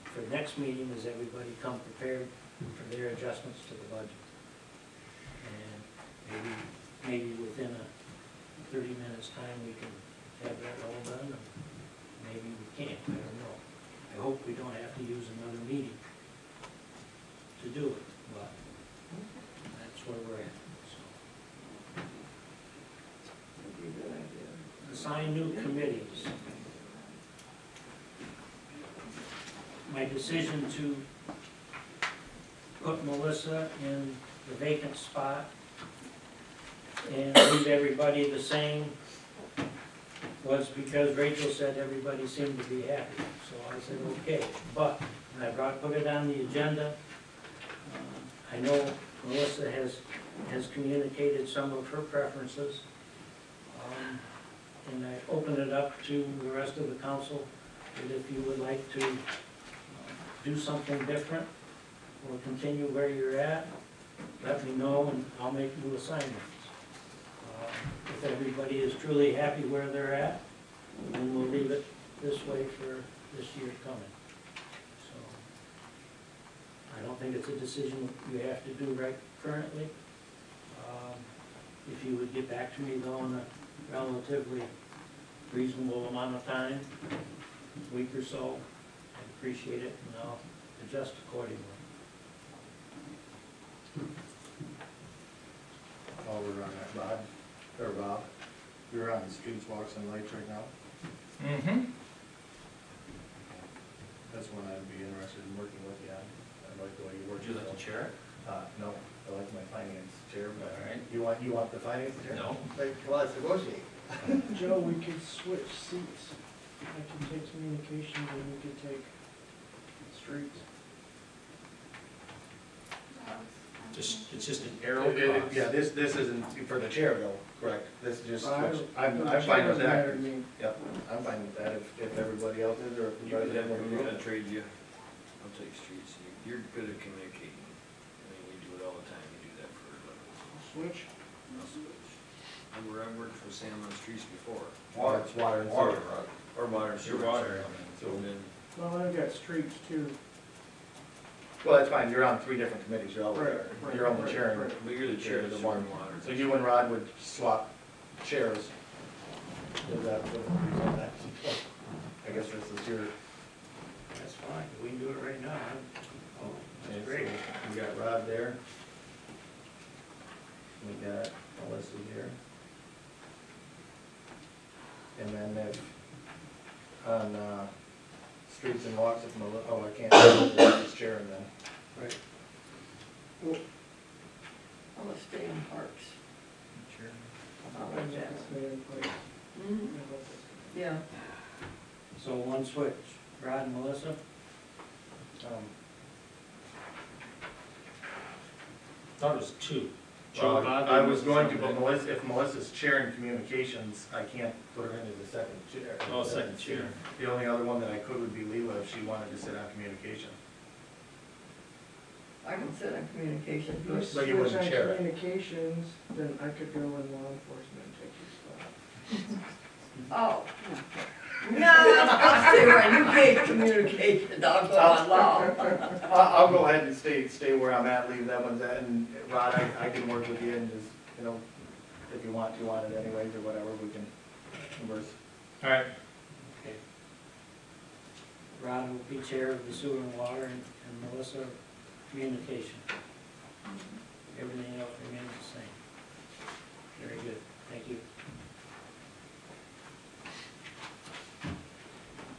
for the next meeting is everybody come prepared for their adjustments to the budget. And maybe within a 30 minutes time, we can have that all done, or maybe we can't, I don't know. I hope we don't have to use another meeting to do it, but that's where we're at, so. That'd be a good idea. Assign new committees. My decision to put Melissa in the vacant spot and leave everybody the same was because Rachel said everybody seemed to be happy. So I said, okay, but I put it on the agenda. I know Melissa has communicated some of her preferences. And I open it up to the rest of the council, that if you would like to do something different or continue where you're at, let me know and I'll make new assignments. If everybody is truly happy where they're at, then we'll leave it this way for this year coming. So, I don't think it's a decision you have to do right currently. If you would get back to me though in a relatively reasonable amount of time, a week or so, I'd appreciate it and I'll adjust accordingly. While we're on that, Bob, you're on the streets, walks and lights right now. Mm-hmm. That's one I'd be interested in working with you on. I like the way you work. Would you like to chair it? No, I like my finance chair, but All right. you want the finance chair? No. Like, well, let's negotiate. Joe, we could switch seats. I can take communications and you could take streets. It's just an arrow across. Yeah, this isn't for the chair though, correct? This is just, I- I'm the fine chair with doesn't matter that. to me. Yep, I'm fine with that if everybody else is, or if you You guys could have, have we're more. gonna trade you, I'll take streets, you're good at communicating. I mean, you do it all the time, you do that for a living. Switch. I'll switch. I've worked for Sam on streets before, Water, it's water and Water, sewer. right? or water and sewer. Your water, So then, Well, I've got streets too. Well, that's fine, you're on 3 different committees, you're all there. Right, You're only right, chairing. right. but you're the chair of the Sewer one and water. So you and Rod would swap chairs. Is that what, I guess this is your. That's fine, we can do it right now. Oh, that's Okay, great. so we got Rod there. We got Melissa here. And then if, on, streets and walks, if Melissa, oh, I can't, Melissa's chairing then. Right. I'm gonna stay in parks. How about that? Stay in place. Mhm. Yeah, So one switch, Rod and Melissa? Thought it was 2. I was going to, but Melissa, if Melissa's chairing communications, I can't put her into the second chair. Oh, second chair. The only other one that I could would be Lela if she wanted to sit on communication. I can sit on communication. If you But switch you wouldn't on chair it. communications, then I could go in law enforcement and take your spot. Oh. No, I'll stay right, you gave communication, I'll go on law. I'll go ahead and stay where I'm at, leave that one's at, and Rod, I can work with you and just, you know, if you want it anyways or whatever, we can converse. All right. Okay. Rod will be chair of the sewer and water and Melissa communication. Everything else remains the same. Very good, thank you.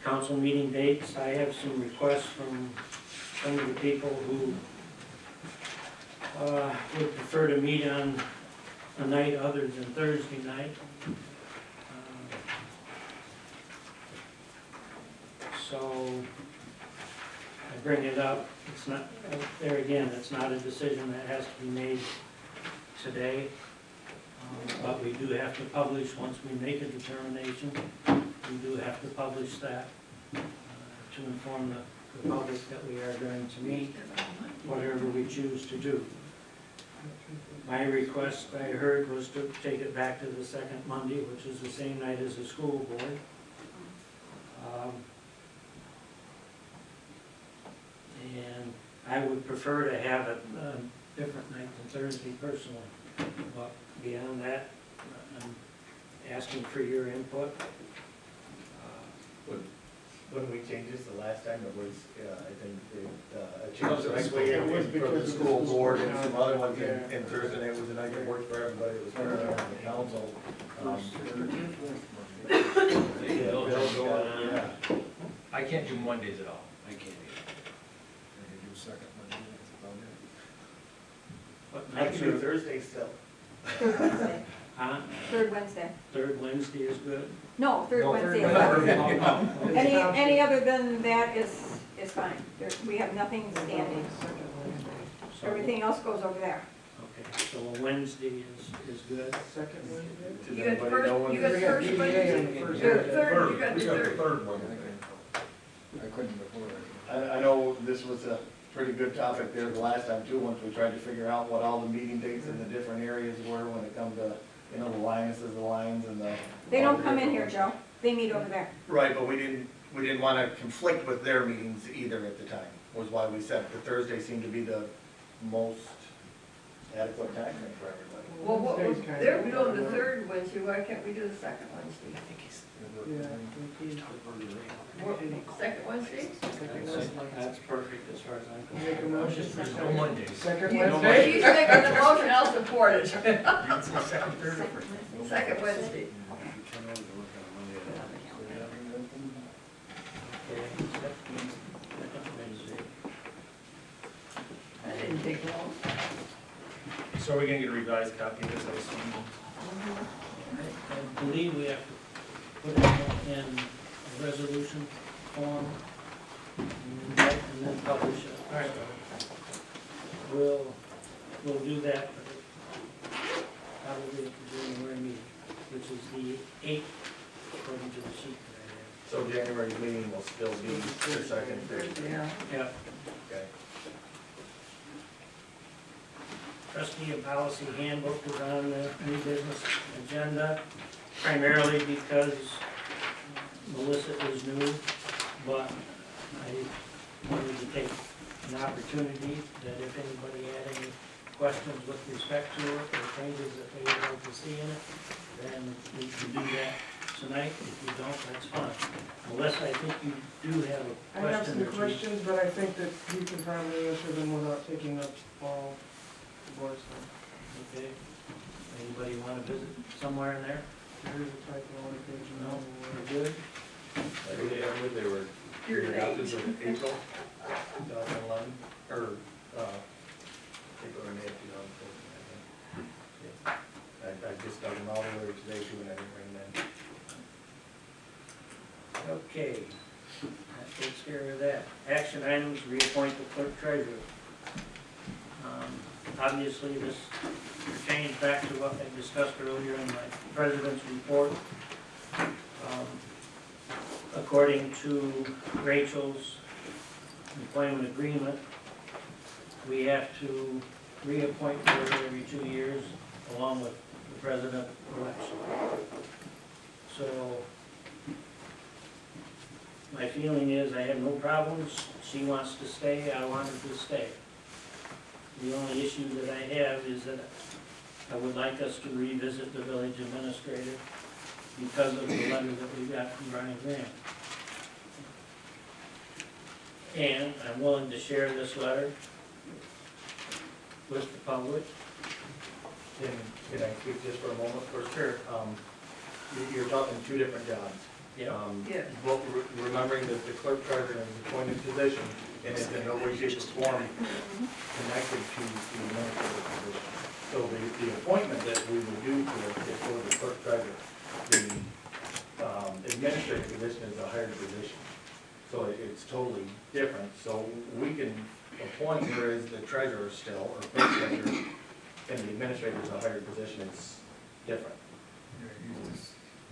Council meeting dates, I have some requests from some of the people who would prefer to meet on a night other than Thursday night. So I bring it up, it's not, there again, it's not a decision that has to be made today. But we do have to publish, once we make a determination, we do have to publish that to inform the public that we are going to meet, whatever we choose to do. My request, I heard, was to take it back to the second Monday, which is the same night as the school board. And I would prefer to have it a different night than Thursday personally. But beyond that, I'm asking for your input. When we changed this the last time, it was, I think, it changed It slightly was from because the of the school school board and board. some other ones Yeah. in Thursday, and it was a night that worked for everybody, it was for the council. Bill's going, yeah. I can't do Mondays at all. I can't either. I can do second Monday, that's about it. What I nights can do are, Thursday still. Wednesday. huh? Third Wednesday. Third Wednesday is good? No, third No, Wednesday. third is Wednesday. fine. Any other than that is fine. We have nothing standing. Second Wednesday. So- Everything else goes over there. Okay, so a Wednesday is good. Second Wednesday? Does You got anybody first- know when you got the- We got first DDA on the Wednesday. first Third, Wednesday. third, you got We got the third. third one. I couldn't before. I know this was a pretty good topic there the last time too, once we tried to figure out what all the meeting dates in the different areas were when it come to, you know, the Lionesses, the Lions and the. They all don't the come in different here, ones. Joe. They meet over there. Right, but we didn't wanna conflict with their meetings either at the time, was why we said the Thursday seemed to be the most adequate time for everybody. Well, Wednesday's kinda they're open. doing the third Wednesday, why can't we do the second Wednesday? Yeah, I think What, second Wednesday? That's perfect as far as I'm concerned. Make a motion for second. Monday. Second She's Wednesday? making the motion, I'll support it. Second, third, or first? Second Wednesday. Okay, second Wednesday. That didn't take long. So are we gonna get a revised copy of this, I assume? I believe we have to put it in a resolution form and then publish it. All right. We'll do that probably at the January meeting, which is the 8th, according to the sheet that I have. So January's meeting will still be the second Thursday. Yeah. Yeah. Okay. Trustee and policy handbook is on the new business agenda, primarily because Melissa is new, but I wanted to take an opportunity that if anybody had any questions with respect to it or changes that they would like to see in it, then we can do that tonight. If you don't, that's fine. Melissa, I think you do have a I have question some or two. questions, but I think that you can probably answer them without taking up all the board's time. Okay. Anybody want to visit somewhere in there? Here's a typo on the page. No? We're good? They were Your adopted age. in April 2011, or, April or May of 2014, I think. Yeah. I just dug them all the way today too, and I didn't bring them in. Okay, that takes care of that. Action items, reappoint the clerk treasurer. Obviously, this pertains back to what I discussed earlier in my president's report. According to Rachel's employment agreement, we have to reappoint her every 2 years along with the president election. So my feeling is I have no problems. She wants to stay, I want her to stay. The only issue that I have is that I would like us to revisit the village administrator because of the letter that we got from Brian Graham. And I'm willing to share this letter with the public. Can I speak just for a moment? For sure. You're talking two different jobs. Yeah. Yes. But remembering that the clerk treasurer is an appointed position and is in no way, shape, or form connected to the administrative position. So the appointment that we would do for the clerk treasurer, the administrative position is a hired position. So it's totally different. So we can appoint her as the treasurer still, or clerk treasurer, and the administrator is a hired position. It's different.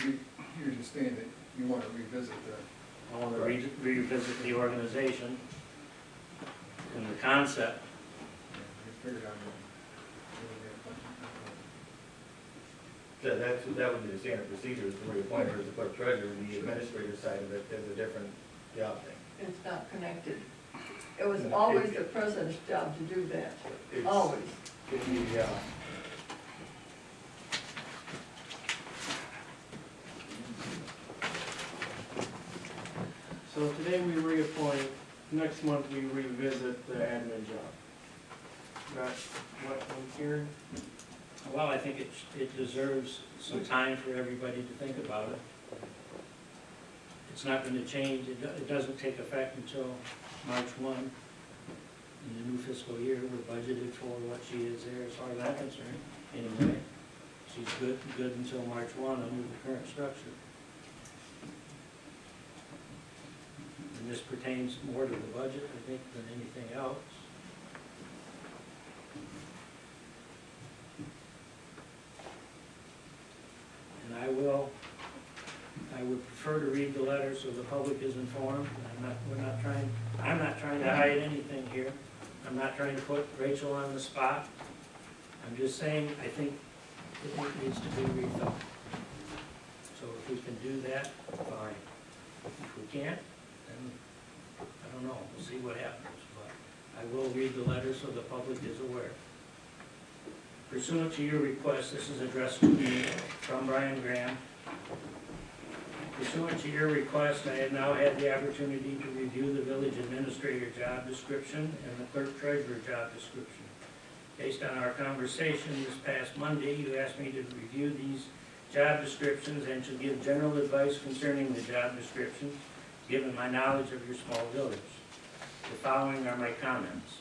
You're just saying that you want to revisit the, I want to revisit the organization and the concept. you figured out That would be the standard procedure, is to reappoint her as the clerk treasurer. The administrative side of it is a different job thing. It's not connected. It was always the president's job to do that, It's- always. Yeah. So today we reappoint, next month we revisit the admin job. That's what I'm hearing. Well, I think it deserves some time for everybody to think about it. It's not going to change, it doesn't take effect until March 1 in the new fiscal year. We're budgeted for what she is there as far as I'm concerned, anyway. She's good until March 1 under the current structure. And this pertains more to the budget, I think, than anything else. And I would prefer to read the letter so the public is informed. I'm not trying to hide anything here. I'm not trying to put Rachel on the spot. I'm just saying, I think it needs to be rethought. So if we can do that, fine. If we can't, then, I don't know, we'll see what happens. But I will read the letter so the public is aware. Pursuant to your request, this is addressed to me from Brian Graham. Pursuant to your request, I have now had the opportunity to review the village administrator job description and the clerk treasurer job description. Based on our conversation this past Monday, you asked me to review these job descriptions and to give general advice concerning the job descriptions, given my knowledge of your small village. The following are my comments.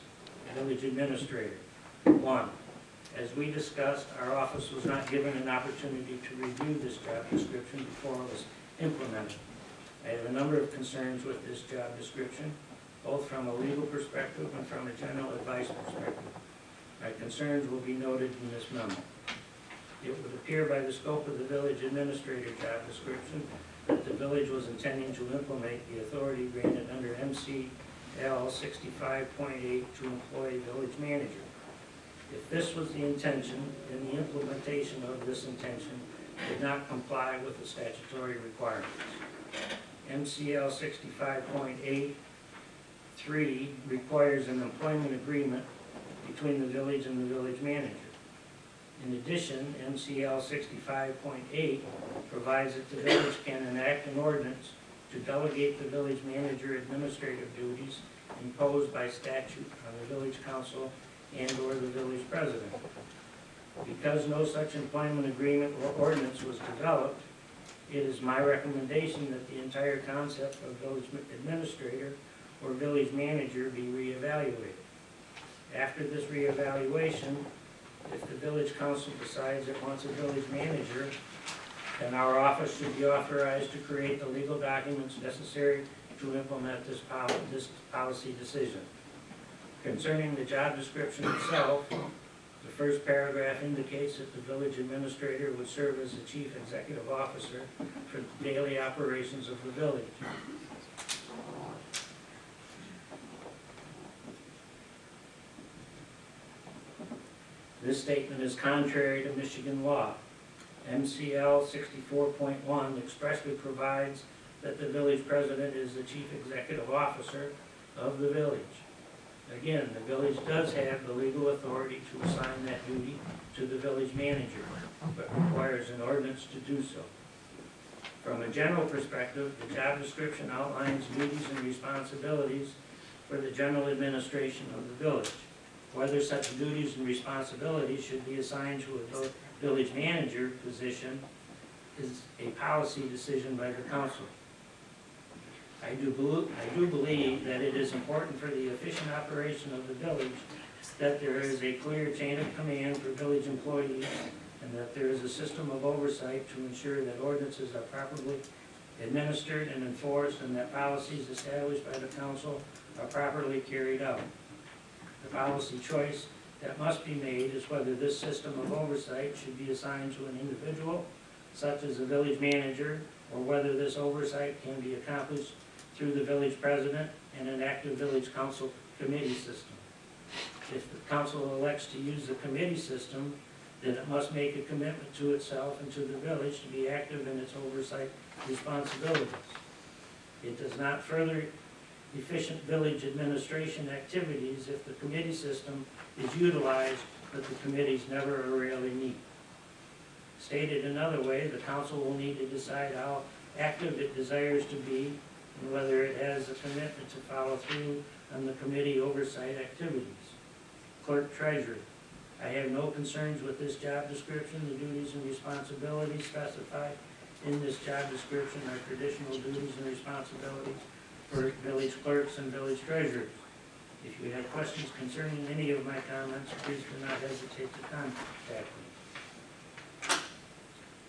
Village administrator. 1. As we discussed, our office was not given an opportunity to review this job description before it was implemented. I have a number of concerns with this job description, both from a legal perspective and from a general advice perspective. My concerns will be noted in this memo. It would appear by the scope of the village administrator job description that the village was intending to implement the authority granted under MCL 65.8 to employ a village manager. If this was the intention, then the implementation of this intention did not comply with the statutory requirements. MCL 65.8(3) requires an employment agreement between the village and the village manager. In addition, MCL 65.8 provides that the village can enact an ordinance to delegate the village manager administrative duties imposed by statute on the village council and/or the village president. Because no such employment agreement or ordinance was developed, it is my recommendation that the entire concept of village administrator or village manager be reevaluated. After this reevaluation, if the village council decides it wants a village manager, then our office should be authorized to create the legal documents necessary to implement this policy decision. Concerning the job description itself, the first paragraph indicates that the village administrator would serve as the chief executive officer for the daily operations of the village. This statement is contrary to Michigan law. MCL 64.1 expressly provides that the village president is the chief executive officer of the village. Again, the village does have the legal authority to assign that duty to the village manager, but requires an ordinance to do so. From a general perspective, the job description outlines duties and responsibilities for the general administration of the village. Whether such duties and responsibilities should be assigned to a village manager position is a policy decision by the council. I do believe that it is important for the efficient operation of the village that there is a clear chain of command for village employees and that there is a system of oversight to ensure that ordinances are properly administered and enforced and that policies established by the council are properly carried out. The policy choice that must be made is whether this system of oversight should be assigned to an individual, such as a village manager, or whether this oversight can be accomplished through the village president and an active village council committee system. If the council elects to use the committee system, then it must make a commitment to itself and to the village to be active in its oversight responsibilities. It does not further efficient village administration activities if the committee system is utilized, but the committees never or rarely meet. Stated another way, the council will need to decide how active it desires to be and whether it has a commitment to follow through on the committee oversight activities. Clerk treasurer. I have no concerns with this job description. The duties and responsibilities specified in this job description are traditional duties and responsibilities for village clerks and village treasurers. If you have questions concerning any of my comments, please do not hesitate to contact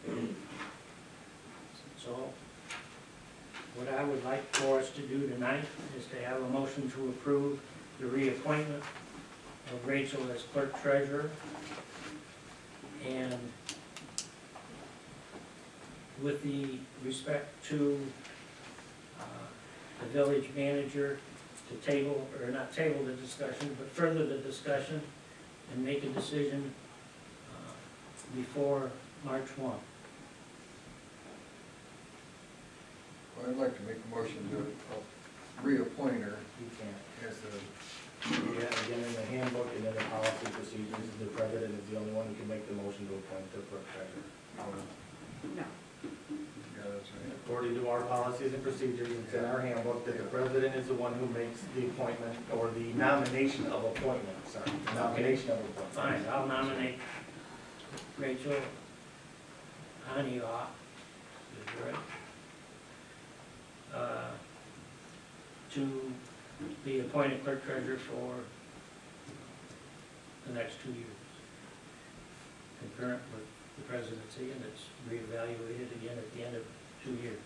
me. So, what I would like for us to do tonight is to have a motion to approve the reappointment of Rachel as clerk treasurer and with the respect to the village manager to table, or not table the discussion, but further the discussion and make a decision before March 1. Well, I'd like to make a motion to reappoint her You can't. as the, Yeah, again, in the handbook and in the policy procedures, the president is the only one who can make the motion to appoint the clerk treasurer. No. yeah, that's right. According to our policies and procedures, it's in our handbook that the president is the one who makes the appointment, or the nomination of appointment, sorry, nomination of appointment. Fine, I'll nominate Rachel Honeylaw, is that right? To be appointed clerk treasurer for the next 2 years. Concurrent with the presidency, and it's reevaluated again at the end of 2 years.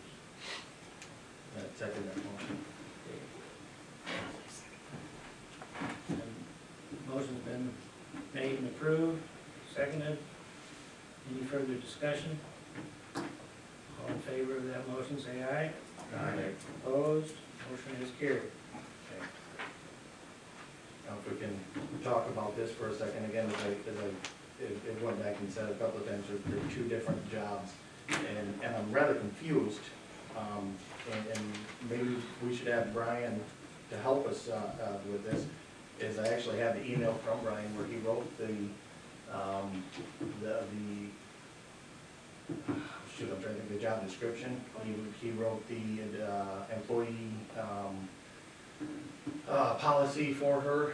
Second that motion. And motion's been made and approved, seconded. Any further discussion? All in favor of that motion, say aye. Aye. Opposed? Motion is carried. Okay. Now, if we can talk about this for a second, again, it went back and said a couple of times, they're two different jobs, and I'm rather confused, and maybe we should have Brian to help us with this, is I actually have the email from Brian where he wrote shoot, I'm trying to think of the job description. He wrote the employee policy for her,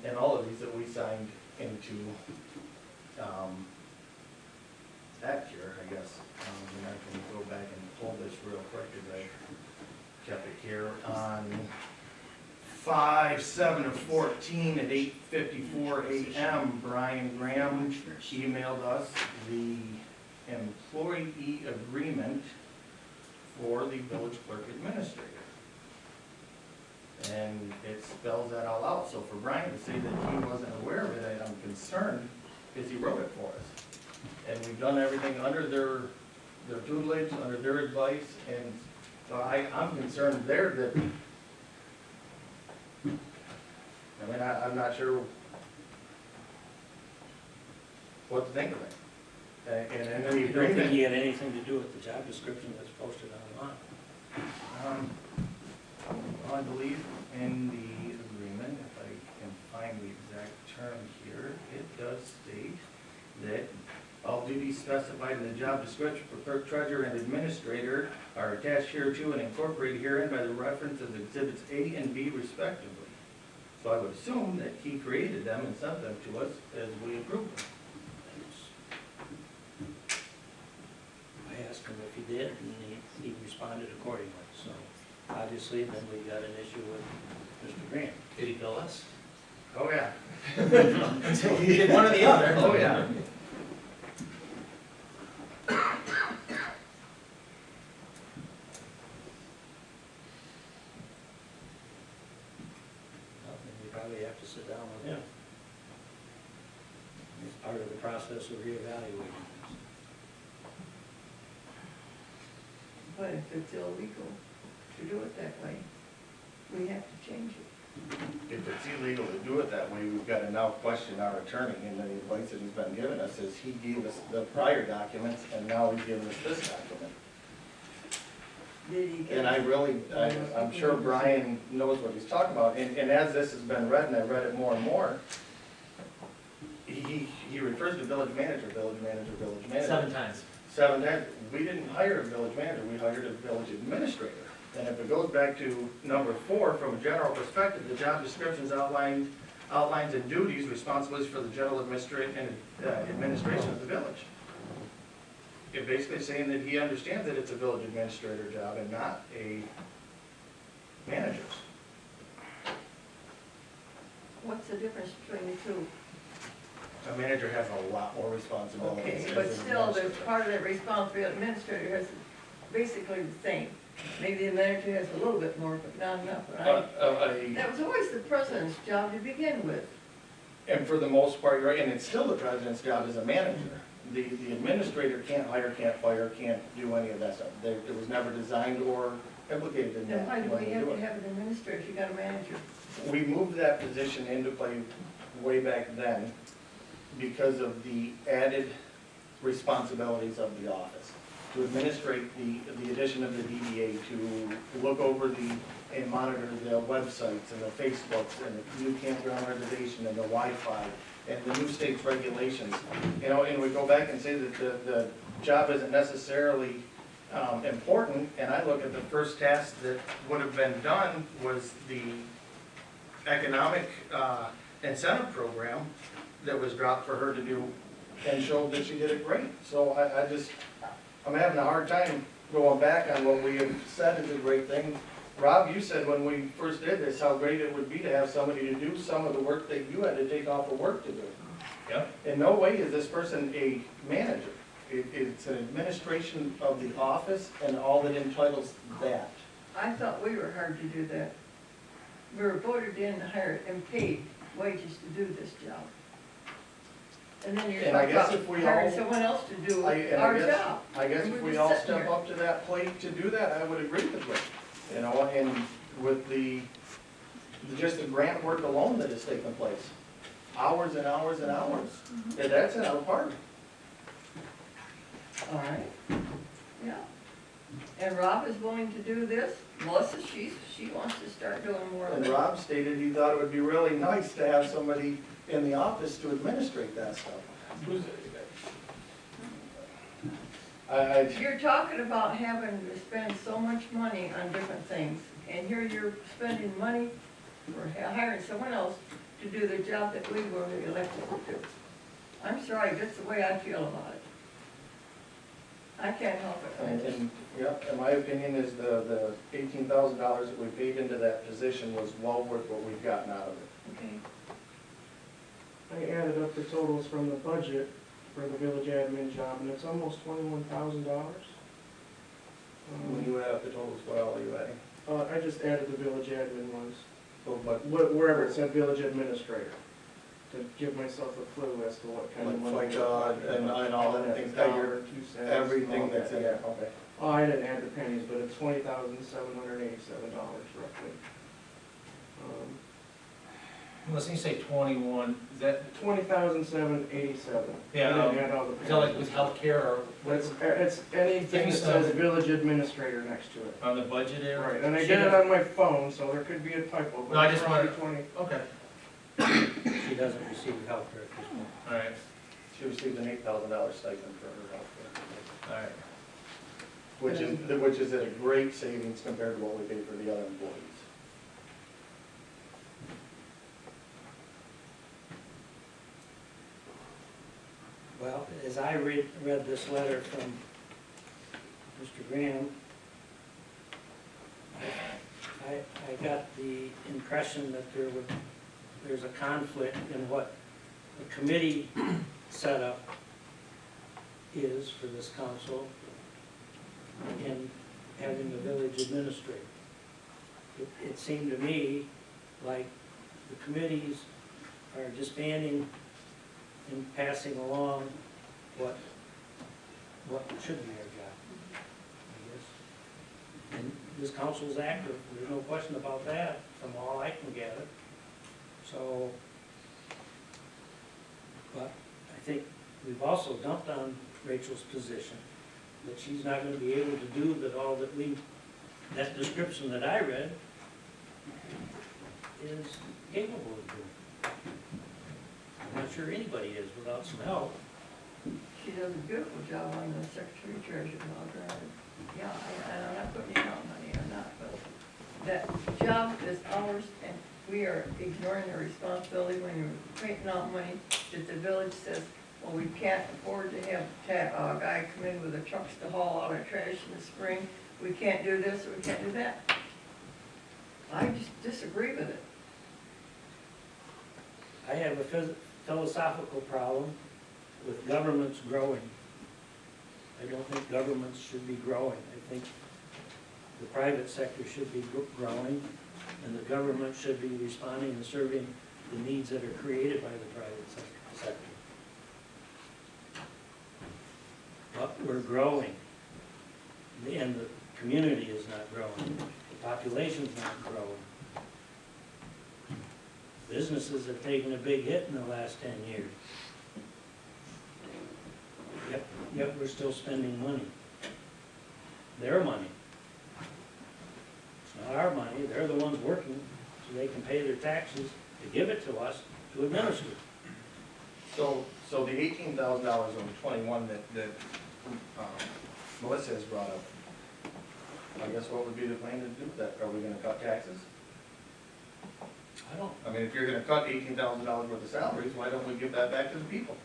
and all of these that we signed into that here, I guess. And I can go back and pull this real quick as I kept it here. On 5/7/14 at 8:54 a.m., Brian Graham emailed us the employee agreement for the village clerk administrator. And it spells that all out, so for Brian to say that he wasn't aware of it, I'm concerned, because he wrote it for us. And we've done everything under their tutelage, under their advice, and so I'm concerned there that, I mean, I'm not sure what to think of it. And I then the don't think agreement, he had anything to do with the job description that's posted online. I believe in the agreement, if I can find the exact term here, it does state that all duties specified in the job description for clerk, treasurer, and administrator are attached hereto and incorporated herein by the reference of exhibits A and B respectively. So I would assume that he created them and sent them to us as we approved them. I asked him if he did, and he responded accordingly, so obviously then we got an issue with Mr. Graham. Did he bill us? Oh, yeah. He did one or the other. Oh, yeah. Well, then we probably have to sit down with him. It's part of the process of reevaluating things. But if it's illegal to do it that way, we have to change it. If it's illegal to do it that way, we've got to now question our attorney, and the advice that he's been giving us is he gave us the prior documents, and now he's giving us this document. Did he get? And I'm sure Brian knows what he's talking about, and as this has been read, and I've read it more and more, he refers to village manager, village manager, village manager. 7 times. 7 times. We didn't hire a village manager, we hired a village administrator. And if it goes back to number 4, from a general perspective, the job descriptions outlines and duties, responsibilities for the general administration of the village. It basically saying that he understands that it's a village administrator job and not a manager's. What's the difference between the two? A manager has a lot more responsibilities. Okay, as but an still, there's administrator. part of that responsibility, administrator has basically the same. Maybe the manager has a little bit more, but not enough, right? That was always the president's job to begin with. And for the most part, you're right, and it's still the president's job as a manager. The administrator can't hire, can't fire, can't do any of that stuff. It was never designed or implicated in Then that. why do when we you have do to it. have an administrator if you got a manager? We moved that position into play way back then because of the added responsibilities of the office. To administrate the addition of the DDA, to look over and monitor the websites and the Facebooks and the new campground reservation and the Wi-Fi and the new state's regulations. You know, and we go back and say that the job isn't necessarily important, and I look at the first task that would have been done was the economic incentive program that was dropped for her to do and showed that she did it great. So I'm having a hard time going back on what we have said is a great thing. Rob, you said when we first did this, how great it would be to have somebody to do some of the work that you had to take off of work to do. Yeah. In no way is this person a manager. It's an administration of the office and all that entitles that. I thought we were hired to do that. We were voted in, hired, and paid wages to do this job. And then you're And I talking guess about if we hiring all- someone else to do And our job. I guess And if we're we just all sitting step here. up to that plate to do that, I would agree with you. You know, and with just the grant work alone that has taken place, hours and hours and hours, yeah, that's another part. All right, yeah. And Rob is willing to do this. Melissa, she wants to start doing more of And it. Rob stated he thought it would be really nice to have somebody in the office to administrate that stuff. You're talking about having to spend so much money on different things, and here you're spending money for hiring someone else to do the job that we were elected to do. I'm sorry, that's the way I feel about it. I can't help it. And, yeah, in my opinion is the $18,000 that we paid into that position was well worth what we've gotten out of it. Okay. I added up the totals from the budget for the village admin job, and it's almost $21,000. When you add up the totals, what all are you adding? I just added the village admin ones, So, but wherever it said village administrator, to give myself a clue as to what kind of money. like, and all that things, Dollar, 2 cents. everything all that's that, in there, okay. Oh, I didn't add the pennies, but it's $20,787 roughly. Unless you say 21, is that, $20,787. Yeah, I didn't add all the is that like pennies. with healthcare or It's anything that says village administrator next to it. on the budget area? Right, and I did it on my phone, so there could be a typo, but No, I it's just probably wanted- 20. Okay, She doesn't receive health care at this point. all right, She received an $8,000 stipend for her health care, all right. which is at a great savings compared to what we pay for the other employees. Well, as I read this letter from Mr. Graham, I got the impression that there's a conflict in what the committee setup is for this council in having the village administrator. It seemed to me like the committees are disbanding and passing along what should be our job, I guess. And this council's active, there's no question about that, from all I can gather. So, but I think we've also dumped on Rachel's position, that she's not gonna be able to do that description that I read is capable of doing. I'm not sure anybody is without some help. She does a beautiful job on the secretary treasurer, yeah, I'm not putting it on money or not, but that job is ours, and we are ignoring the responsibility when you're printing out money that the village says, well, we can't afford to have a guy come in with the trucks to haul out our trash in the spring, we can't do this, or we can't do that. I just disagree with it. I have a philosophical problem with governments growing. I don't think governments should be growing. I think the private sector should be growing, and the government should be responding and serving the needs that are created by the private sector. we're growing. And the community is not growing, the population's not growing. Businesses have taken a big hit in the last 10 years. Yet we're still spending money. Their money. It's not our money, they're the ones working, so they can pay their taxes to give it to us to administer. So the $18,000 over 21 that Melissa has brought up, I guess what would be the plan to do with that? Are we gonna cut taxes? I mean, if you're gonna cut $18,000 worth of salaries, why don't we give that back to the people?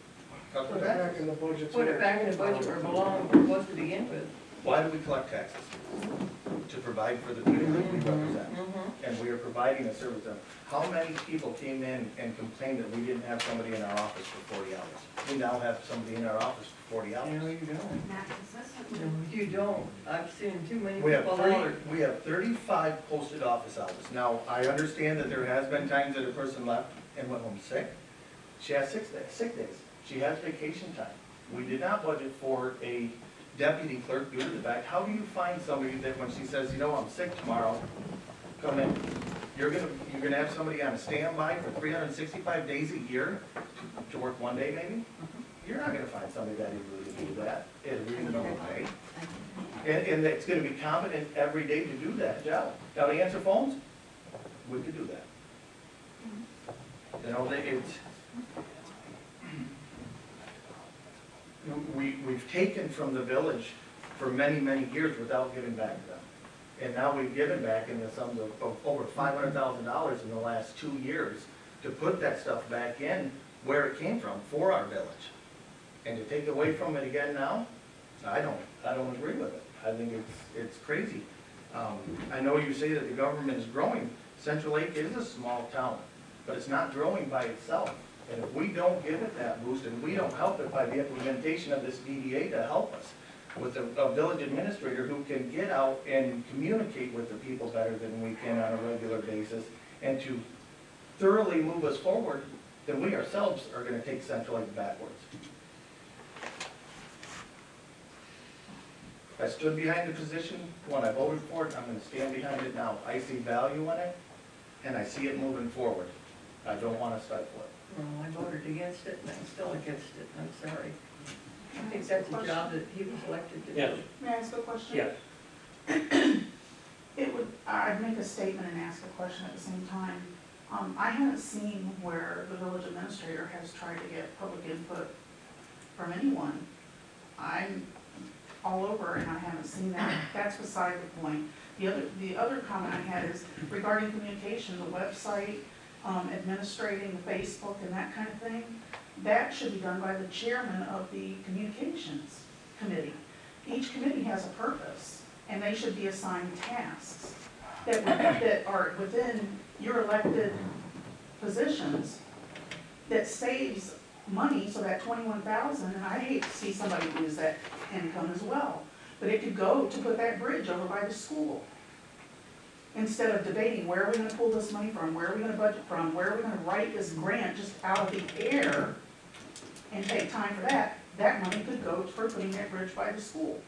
Cut Put the it back taxes. in the budget. Put it back in the budget where it belongs, where it was to begin with. Why do we collect taxes? To provide for the people that we represent. And we are providing a service to them. How many people came in and complained that we didn't have somebody in our office for 40 hours? We now have somebody in our office for 40 hours. No, you don't. I've seen too many We have people out. we have 35 posted office hours. Now, I understand that there has been times that a person left and went home sick. She has sick days. She has vacation time. We did not budget for a deputy clerk due to the fact, how do you find somebody that when she says, you know, I'm sick tomorrow, come in? You're gonna have somebody on a standby for 365 days a year to work one day maybe? You're not gonna find somebody that easily to do that at a reasonable pay. And it's gonna be competent every day to do that job. Now, to answer phones, we could do that. You know, we've taken from the village for many, many years without giving back to them. And now we've given back in the sums of over $500,000 in the last 2 years to put that stuff back in where it came from for our village. And to take away from it again now, I don't agree with it. I think it's crazy. I know you say that the government is growing. Central Lake is a small town, but it's not growing by itself. And if we don't give it that boost and we don't help it by the implementation of this DDA to help us with a village administrator who can get out and communicate with the people better than we can on a regular basis and to thoroughly move us forward, then we ourselves are gonna take Central Lake backwards. I stood behind the position when I voted for it, I'm gonna stand behind it now. I see value in it, and I see it moving forward. I don't wanna stifle it. No, I voted against it, and I'm still against it, I'm sorry. I think that's a job that he was elected to do. Yes. May I ask a question? Yes. I'd make a statement and ask a question at the same time. I haven't seen where the village administrator has tried to get public input from anyone. I'm all over and I haven't seen that. That's beside the point. The other comment I had is regarding communication, the website, administrating the Facebook and that kind of thing. That should be done by the chairman of the communications committee. Each committee has a purpose, and they should be assigned tasks that are within your elected positions that saves money, so that 21,000, and I hate to see somebody lose that income as well, but it could go to put that bridge over by the school. Instead of debating, where are we gonna pull this money from, where are we gonna budget from, where are we gonna write this grant just out of the air and take time for that, that money could go for putting that bridge by the school.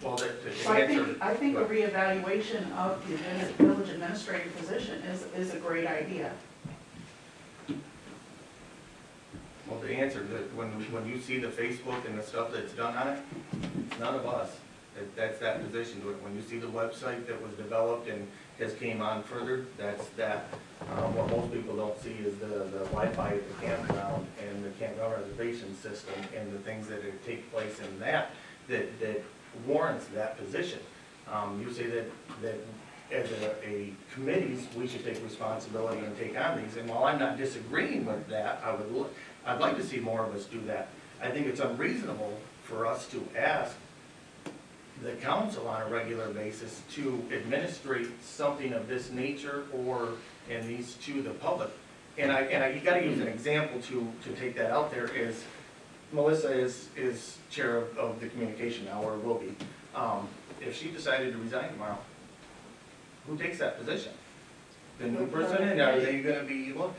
Well, So I think a reevaluation of the village administrative position is a great idea. Well, the answer, that when you see the Facebook and the stuff that's done on it, it's none of us. That's that position to it. When you see the website that was developed and has came on further, that's that. What most people don't see is the Wi-Fi at the campground and the campground reservation system and the things that take place in that warrants that position. You say that as a committees, we should take responsibility and take on these. And while I'm not disagreeing with that, I'd like to see more of us do that. I think it's unreasonable for us to ask the council on a regular basis to administrate something of this nature or in these to the public. And you gotta use an example to take that out there is, Melissa is chair of the communication now, or will be. If she decided to resign tomorrow, who takes that position? The new person, and are they gonna be, well,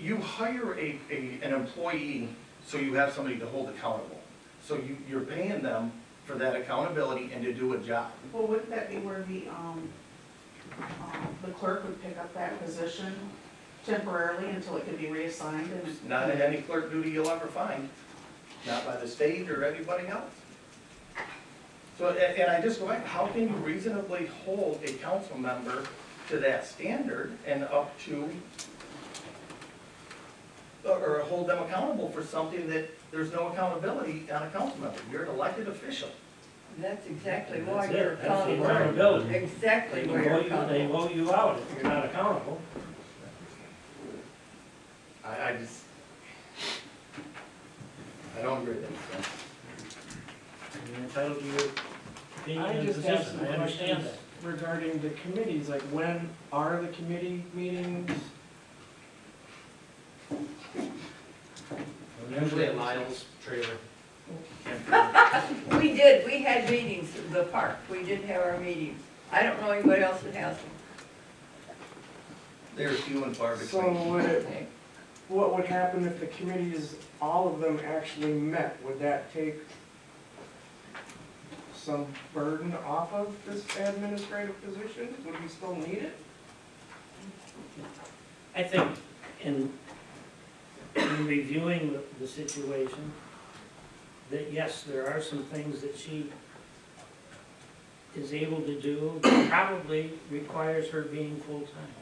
You hire an employee so you have somebody to hold accountable. So you're paying them for that accountability and to do a job. Well, wouldn't that be where the clerk would pick up that position temporarily until it could be reassigned and? It's not in any clerk duty you'll ever find, not by the state or anybody else. So, and I just go back, how can you reasonably hold a council member to that standard and up to, or hold them accountable for something that there's no accountability on a council member? You're an elected official. That's exactly why That's you're it, that's the accountable. accountability. Exactly They why you're vote accountable. you out if you're not accountable. I just, I don't agree with that. You're entitled to your opinion I and just have position, some I understand questions that. regarding the committees, like when are the committee meetings? Usually at Lyle's trailer. We had meetings in the park, we did have our meetings. I don't know anybody else that has them. They're few and far So between. Okay. what would happen if the committees, all of them actually met? Would that take some burden off of this administrative position? Would we still need it? I think in reviewing the situation, that yes, there are some things that she is able to do, that probably requires her being full-time.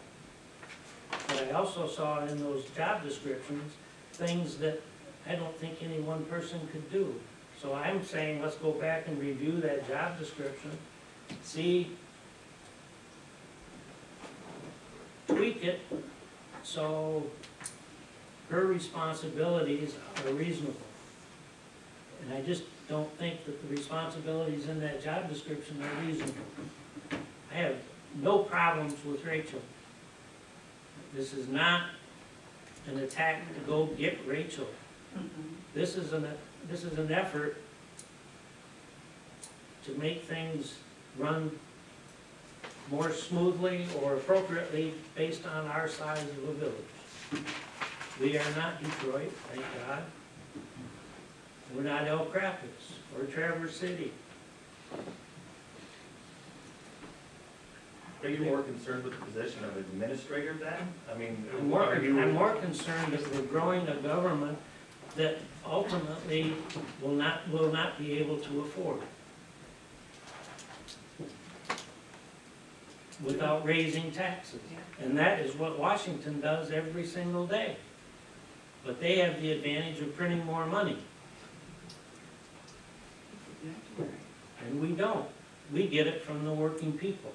But I also saw in those job descriptions, things that I don't think any one person could do. So I'm saying, let's go back and review that job description, see, tweak it, so her responsibilities are reasonable. And I just don't think that the responsibilities in that job description are reasonable. I have no problems with Rachel. This is not an attack to go get Rachel. This is an effort to make things run more smoothly or appropriately based on our size of a village. We are not Detroit, thank God. We're not Elk Rapids or Traverse City. Are you more concerned with the position of administrator then? I mean, I'm more concerned that we're growing a government that ultimately will not be able to afford without raising taxes. And that is what Washington does every single day. But they have the advantage of printing more money. And we don't. We get it from the working people.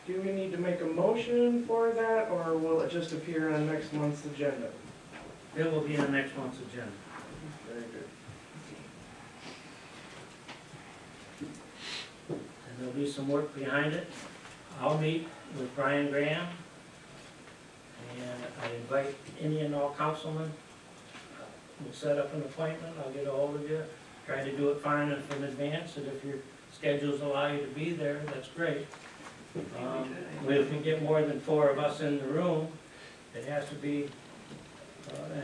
Do we need to make a motion for that, or will it just appear on next month's agenda? It will be on next month's agenda. Very good. And there'll be some work behind it. I'll meet with Brian Graham, and I invite any and all councilmen. We'll set up an appointment, I'll get a hold of you, try to do it far enough in advance, and if your schedules allow you to be there, that's great. If we get more than 4 of us in the room, it has to be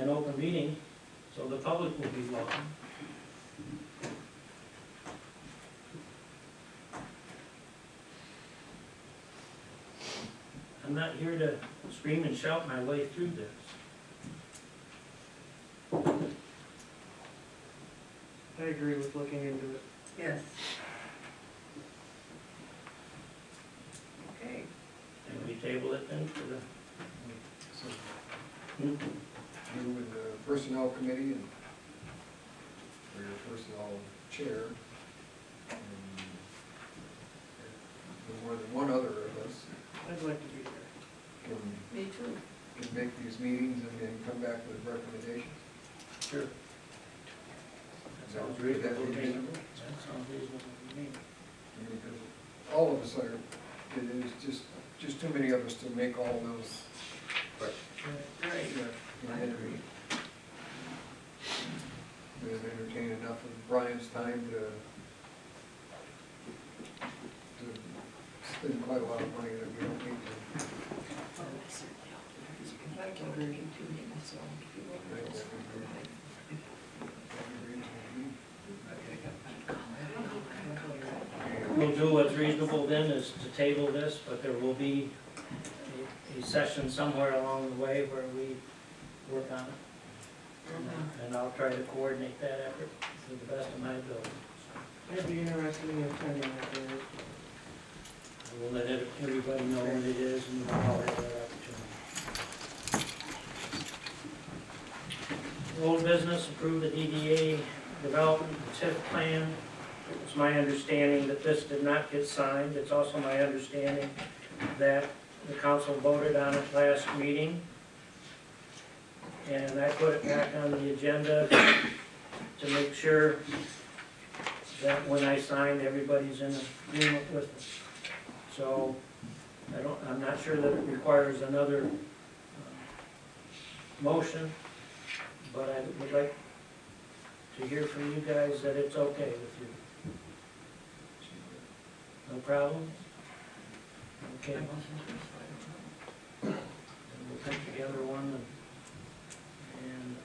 an open meeting, so the public will be welcome. I'm not here to scream and shout my way through this. I agree with looking into it. Yes. Okay. And we table it then for the, You and the personnel committee and, or your personnel chair, and there's more than one other of us I'd like to be there. can, Me too. can make these meetings and then come back with recommendations. sure. That sounds reasonable to me. That sounds reasonable to me. Because all of us are, it is just too many of us to make all those. Right. I agree. We've entertained enough of Brian's time to spend quite a lot of money that we don't need to. I can bring him to him, so. We'll do what's reasonable then is to table this, but there will be a session somewhere along the way where we work on it. And I'll try to coordinate that effort to the best of my ability. I'd be interested in attending that meeting. I will let everybody know when it is and we'll all have that opportunity. Old business, approve the DDA development TIF plan. It's my understanding that this did not get signed. It's also my understanding that the council voted on it last meeting. And I put it back on the agenda to make sure that when I sign, everybody's in agreement with it. So I'm not sure that it requires another motion, but I would like to hear from you guys that it's okay with you. No problem? Okay. Then we'll put together one and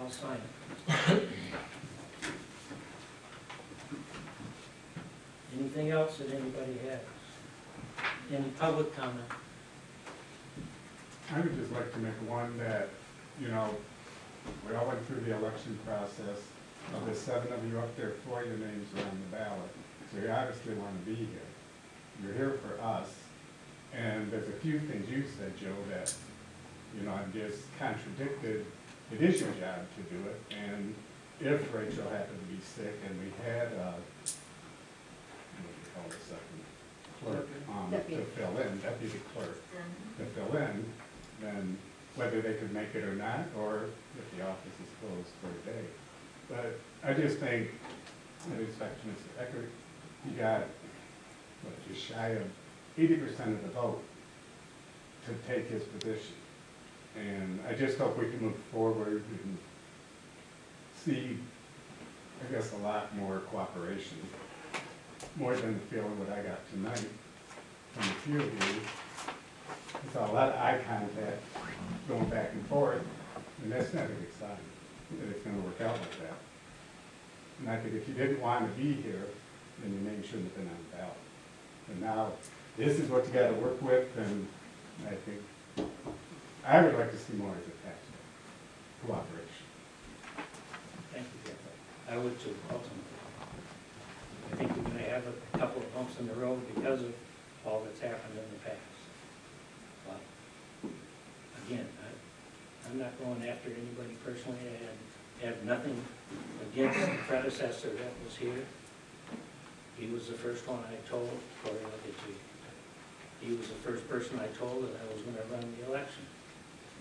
I'll sign it. Anything else that anybody has? Any public comment? I would just like to make one that, you know, we all went through the election process. Of the 7 of you up there, 4 of your names are on the ballot. So you obviously want to be here. You're here for us. And there's a few things you said, Joe, that, you know, I'm just contradicted. It is your job to do it. And if Rachel happened to be sick and we had what do you call the second clerk to fill in, deputy clerk, to fill in, then whether they could make it or not, or if the office is closed for a day. But I just think, with respect to Mr. Eckhardt, he got, what, just shy of 80% of the vote to take his position. And I just hope we can move forward and see, I guess, a lot more cooperation, more than the feeling what I got tonight from a few of you. I saw a lot of eye contact going back and forth, and that's not a good sign that it's going to work out like that. And I think if you didn't want to be here, then your name shouldn't have been on the ballot. And now, this is what you got to work with, and I think I would like to see more as a taxpayer cooperation. Thank you, Jeff. I would too, ultimately. I think we're gonna have a couple of bumps in the road because of all that's happened in the past. But, again, I'm not going after anybody personally. I have nothing against the predecessor that was here. He was the first one I told, Corey, I'll get to you. He was the first person I told that I was gonna run the election.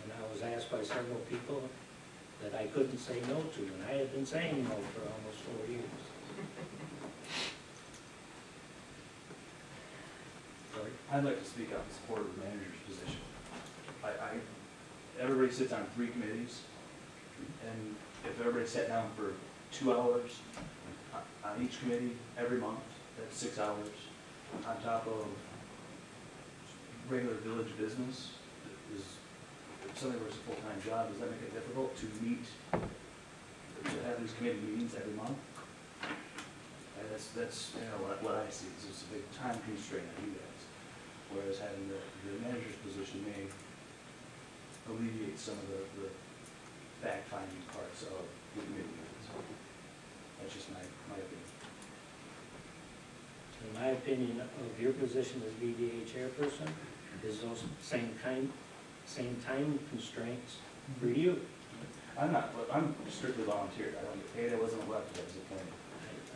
And I was asked by several people that I couldn't say no to, and I had been saying no for almost 4 years. Sorry? I'd like to speak out in support of the manager's position. Everybody sits on 3 committees, and if everybody sat down for 2 hours on each committee every month, that's 6 hours, on top of regular village business, is something where it's a full-time job. Does that make it difficult to meet, to have these committee meetings every month? And that's you know, what I see, is it's a big time constraint on you guys. Whereas having the manager's position may alleviate some of the fact-finding parts of the committee meetings. That's just my opinion. In my opinion, of your position as BDA chairperson, is those same time constraints for you. I'm strictly volunteer. I don't get paid. I wasn't elected. I was appointed.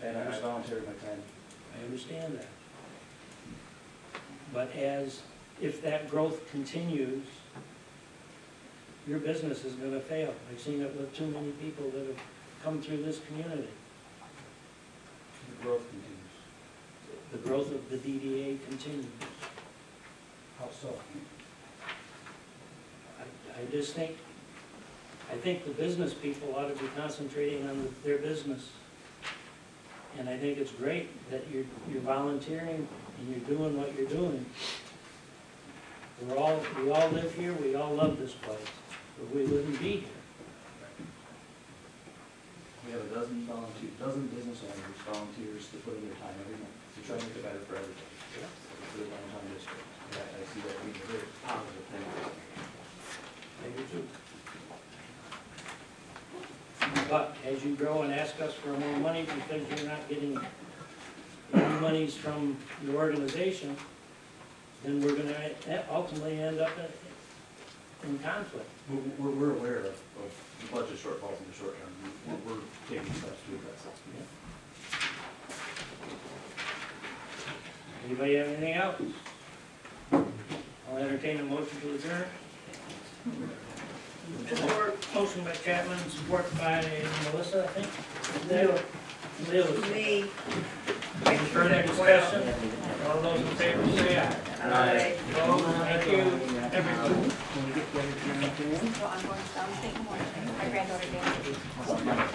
And I volunteered my time. I understand that. But if that growth continues, your business is gonna fail. I've seen it with too many people that have come through this community. The growth continues. The growth of the DDA continues. How so? I think the business people ought to be concentrating on their business. And I think it's great that you're volunteering and you're doing what you're doing. We all live here, we all love this place, or we wouldn't be here. We have a dozen business owners, volunteers to put in their time every month to try to make it better for everybody. For the downtown district. I see that being a very positive thing. I do too. But as you grow and ask us for more money because you're not getting any monies from the organization, then we're gonna ultimately end up in conflict. We're aware of the budget shortfalls in the short term. We're taking steps to address it. Anybody have anything else? I'll entertain a motion to adjourn. Motion by Chapman, support by Melissa, I think. Lela. Me. Any further discussion? All those in favor say aye. Aye. Opposed? Thank you, everybody. So I'm taking more, my granddaughter Danny.